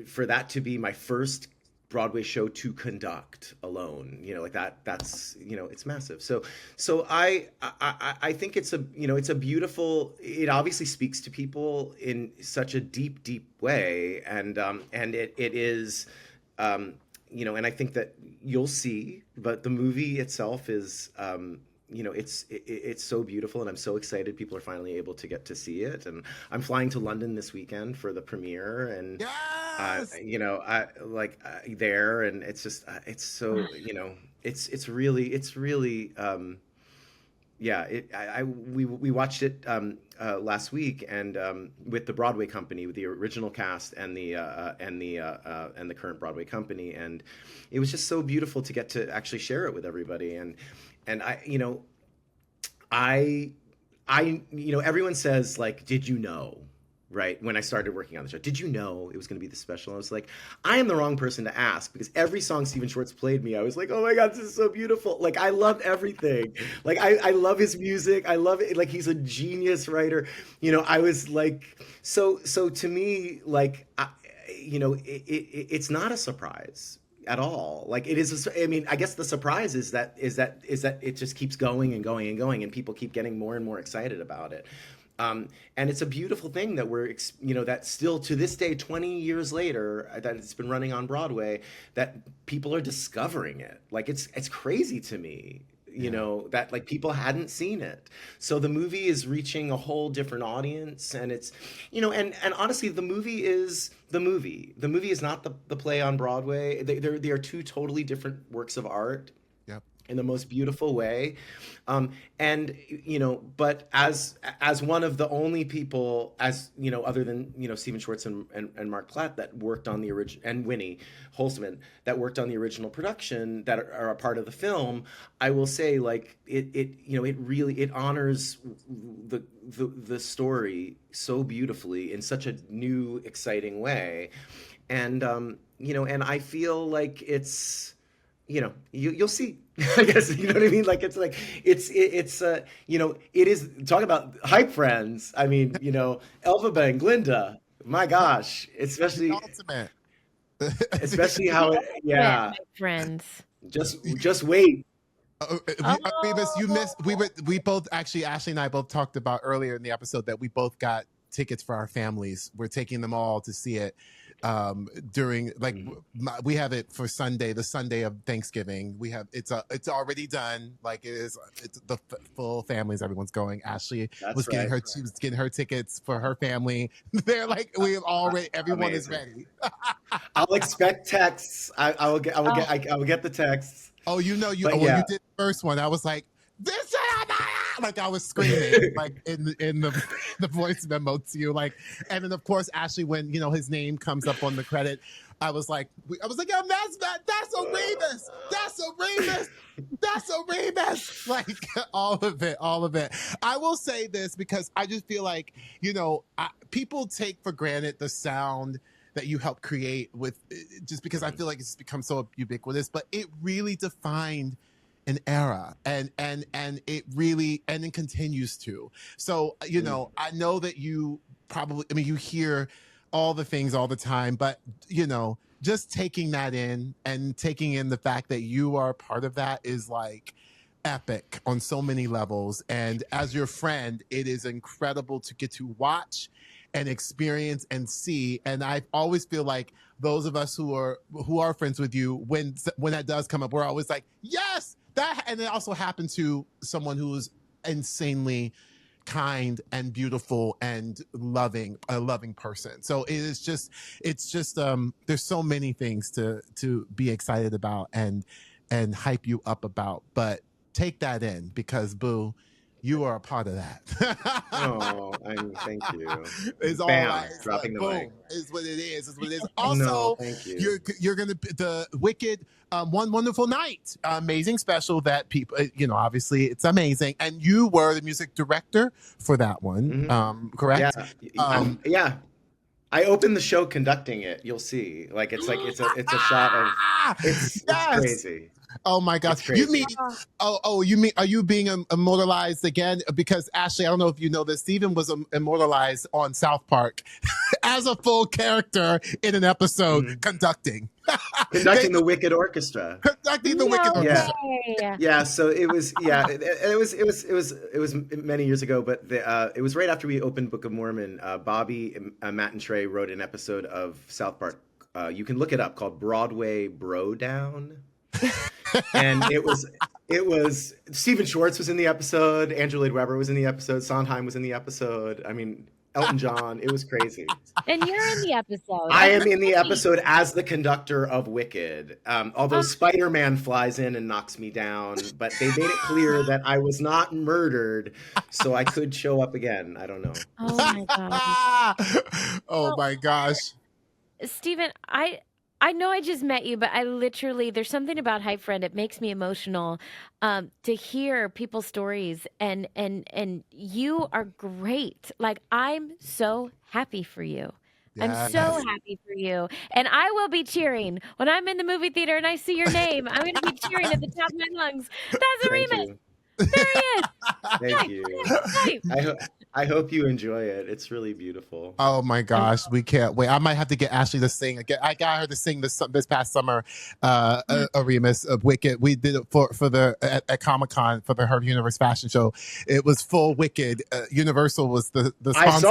for that to be my first Broadway show to conduct alone, you know, like that's, you know, it's massive. So I think it's a, you know, it's a beautiful, it obviously speaks to people in such a deep way. And it is, you know, and I think that you'll see, but the movie itself is, you know, it's so beautiful, and I'm so excited people are finally able to get to see it. And I'm flying to London this weekend for the premiere, and you know, there, and it's just it's so, you know, it's really yeah, we watched it last week, and with the Broadway company, with the original cast and the current Broadway company, and it was just so beautiful to get to actually share it with everybody. And I, I everyone says, like, did you know? Right, when I started working on the show, did you know it was going to be this special? I was like, I am the wrong person to ask, because every song Stephen Schwartz played me, I was like, oh my God, this is so beautiful. Like, I loved everything. Like, I love his music. I love it. Like, he's a genius writer. I was like, so to me, like, it's not a surprise at all. Like, it is. I mean, I guess the surprise is that it just keeps going and going and going, and people keep getting more and more excited about it. And it's a beautiful thing that that still to this day, 20 years later, that it's been running on Broadway, that people are discovering it. Like, it's crazy to me, that, like, people hadn't seen it. So the movie is reaching a whole different audience, and it's, and honestly, the movie is the movie. The movie is not the play on Broadway. They are two totally different works of art. Yep. In the most beautiful way. And, but as one of the only people, other than, Stephen Schwartz and Mark Platt, that worked on the original, and Winnie Holzman, that worked on the original production, that are a part of the film, I will say, like, it really honors the story so beautifully in such a new, exciting way. And, and I feel like it's, you'll see. I guess, you know what I mean? Like, it is, talk about hype friends. I mean, Elphaba and Glinda, my gosh, especially, Ultimate. especially how, yeah, Friends. Just wait. Remus, you missed. We both actually, Ashley and I both talked about earlier in the episode that we both got tickets for our families. We're taking them all to see it during, like, we have it for Sunday, the Sunday of Thanksgiving. We have it's already done. Like, it's the full families. Everyone's going. Ashley was getting her. She was getting her tickets for her family. They're like, we have already. Everyone is ready. I'll expect texts. I will get the texts. Oh, you yeah. You did the first one. I was like, this, like, I was screaming, like, in the voice memo to you, like, and then of course Ashley, when his name comes up on the credit, I was like, that's a Remus, that's a Remus, like, all of it. I will say this because I just feel like people take for granted the sound that you helped create with, just because I feel like it's become so ubiquitous, but it really defined an era, and it really, and it continues to. So I know that you probably, I mean, you hear all the things all the time, but just taking that in and taking in the fact that you are part of that is, like, epic on so many levels. And as your friend, it is incredible to get to watch and experience and see. And I always feel like those of us who are friends with you, when that does come up, we're always like, yes, that. And it also happened to someone who is insanely kind and beautiful and a loving person. So it's just there's so many things to be excited about and hype you up about, but take that in, because boo, you are a part of that. Oh, thank you. It's all right. Dropping the mic. Is what it is. Is what it is. Also, thank you. You're gonna the Wicked One Wonderful Night, amazing special that people, obviously it's amazing, and you were the music director for that one, correct? Yeah. Yeah. I opened the show conducting it. You'll see. Like, it's a shot of it's crazy. Oh my gosh! You mean? You mean? Are you being immortalized again? Because Ashley, I don't know if you know this. Stephen was immortalized on South Park as a full character in an episode, conducting the Wicked Orchestra. Conducting the Wicked Orchestra. Yeah. So it was. Yeah. It was many years ago, but it was right after we opened Book of Mormon. Bobby, Matt, and Trey wrote an episode of South Park. You can look it up, called Broadway Bro Down. And it was Stephen Schwartz was in the episode, Andrew Lloyd Webber was in the episode, Sondheim was in the episode. I mean, Elton John. It was crazy. And you're in the episode. I am Agree. in the episode as the conductor of Wicked. Although Oh, Spider-Man flies in and knocks me down, but they made it clear that I was not murdered, so I could show up again. I don't know. oh my God. Oh Well, my gosh. Stephen, I know I just met you, but I literally there's something about HypeFriend. It makes me emotional to hear people's stories, and you are great. Like I'm so happy for you. I'm so Yes. happy for you, and I will be cheering when I'm in the movie theater and I see your name. I'm going to be cheering at the top of my lungs. That's Thank Oremus. you. There he is. Thank Hype, you. hype, hype. I hope you enjoy it. It's really beautiful. Oh my gosh, we can't wait. I might have to get Ashley to sing. I got her to sing this past summer, Oremus of Wicked. We did it for the at Comic-Con for the Her Universe fashion show. It was full Wicked. Universal was the sponsor.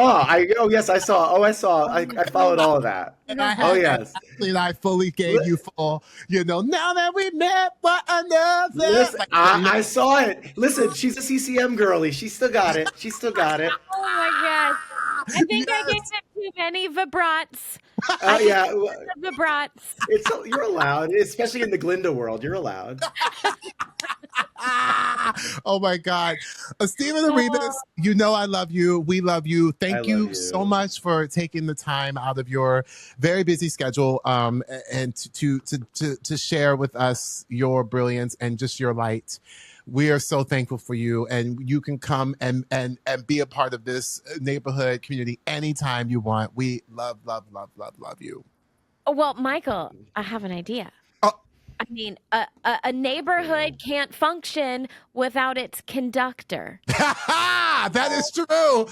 Oh yes, I saw. Oh, I saw. I followed all of that. And I Oh had yes. Ashley and I fully gave you full, now that we met one another. Listen, Like, I saw it. Listen, she's a CCM girly. She still got it. She still got it. Oh my gosh. I think I Yes. gave it too many vibrats. Oh yeah. The vibrats. You're allowed, especially in the Glinda world. You're allowed. Oh my God. Stephen Oremus, I love you. We love you. I Thank love you you. so much for taking the time out of your very busy schedule and to share with us your brilliance and just your light. We are so thankful for you, and you can come and be a part of this neighborhood community anytime you want. We love you. Oh, well, Michael, I have an idea. Oh. I mean, a neighborhood can't function without its conductor. That is true.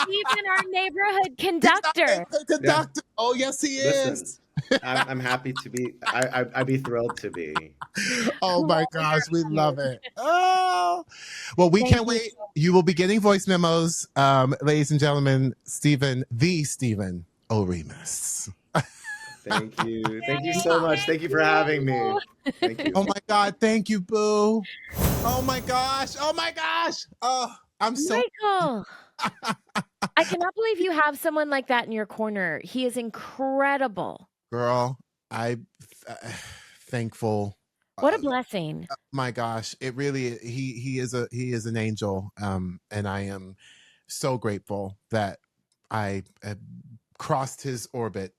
Even our neighborhood He's our conductor. neighborhood conductor. Oh yes, he Listen, is. I'm happy to be. I'd be thrilled to be. Oh my gosh, we love it. Oh, well, we Thank can't you. wait. You will be getting voice memos, ladies and gentlemen. Stephen Oremus. Thank you. Thank you so much. Thank you for having me. Thank you. Oh my God, thank you, Boo. Oh my gosh. Oh my gosh. Oh, I'm so. Michael, I cannot believe you have someone like that in your corner. He is incredible. Girl, I'm thankful. What a blessing. My gosh, it really he is an angel, and I am so grateful that I crossed his orbit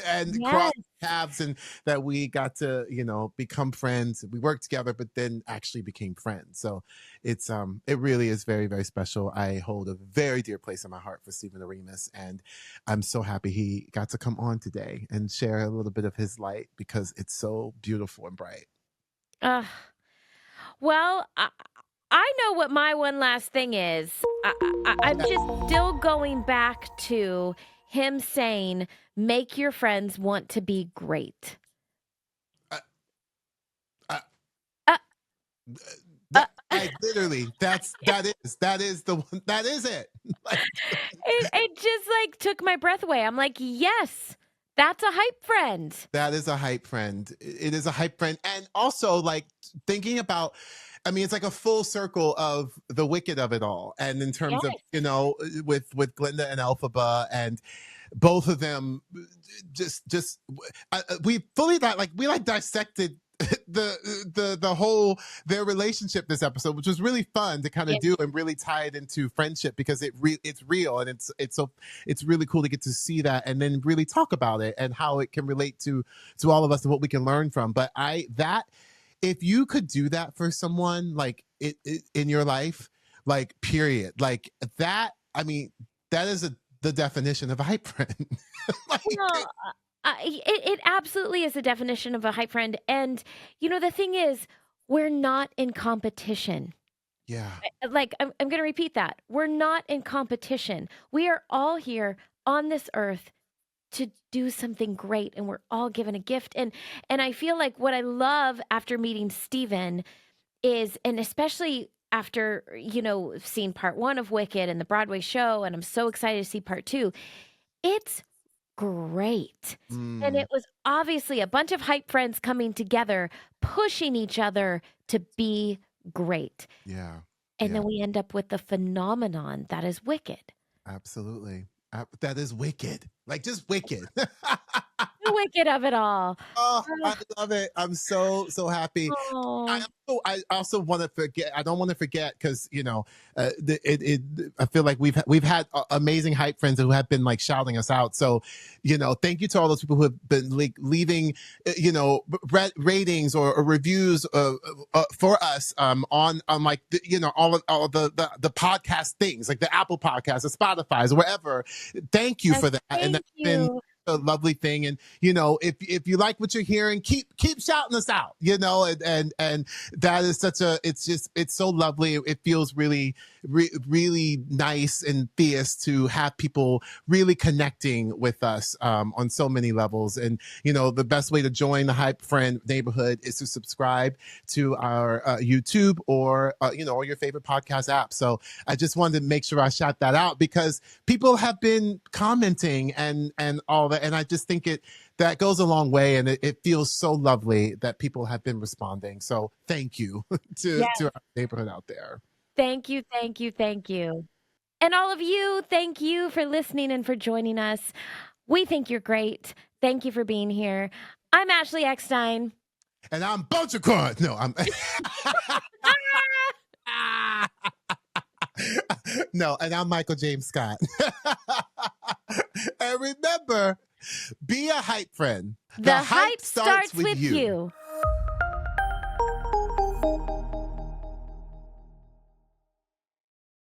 and crossed paths, and that we got to become friends. We worked together, but then actually became friends. So it's it really is very, very special. I hold a very dear place in my heart for Stephen Oremus, and I'm so happy he got to come on today and share a little bit of his light, because it's so beautiful and bright. Well, I know what my one last thing is. I'm just still going back to him saying, make your friends want to be great. Literally, that is the one. That is it. Like, It just like took my breath away. I'm like, yes, that's a hype friend. that is a hype friend. It is a hype friend, and also like thinking about. I mean, it's like a full circle of the Wicked of it all, and in terms of with Glinda and Elphaba, and both of them, just we fully we dissected the whole their relationship this episode, which was really fun to kind of do and really tie it into friendship, because it's real, and it's really cool to get to see that and then really talk about it and how it can relate to all of us and what we can learn from. But if you could do that for someone like it in your life, like period, like that, I mean, that is the definition of a hype friend. It absolutely is the definition of a hype friend. And, the thing is, we're not in competition. Yeah. Like, I'm going to repeat that. We're not in competition. We are all here on this earth to do something great, and we're all given a gift. And I feel like what I love after meeting Stephen is, and especially after, seeing part 1 of Wicked and the Broadway show, and I'm so excited to see part 2, it's great. And it was obviously a bunch of hype friends coming together, pushing each other to be great. Yeah. And then we end up with the phenomenon that is Wicked. Absolutely. That is wicked. Like, just wicked. The wicked of it all. Oh, I love it. I'm so happy. Oh, I also want to forget. I don't want to forget because I feel like we've had amazing hype friends who have been like shouting us out. So, thank you to all those people who have been like leaving, ratings or reviews for us on like all of the podcast things like the Apple Podcasts, the Spotify's, wherever. Thank you yes, for that, and thank that's been you. a lovely thing. And if you like what you're hearing, keep shouting us out, and that is it's so lovely. It feels really really nice and fierce to have people really connecting with us on so many levels. And the best way to join the Hype Friend neighborhood is to subscribe to our YouTube or or your favorite podcast app. So I just wanted to make sure I shout that out because people have been commenting and all that, and I just think that goes a long way, and it feels so lovely that people have been responding. So thank you to Yes, our neighborhood out there. thank you, thank you, thank you. And all of you, thank you for listening and for joining us. We think you're great. Thank you for being here. I'm Ashley Eckstein. And I'm Buncha Crunch. No, I'm no, and I'm Michael James Scott. And remember, be a hype friend. The hype starts with you.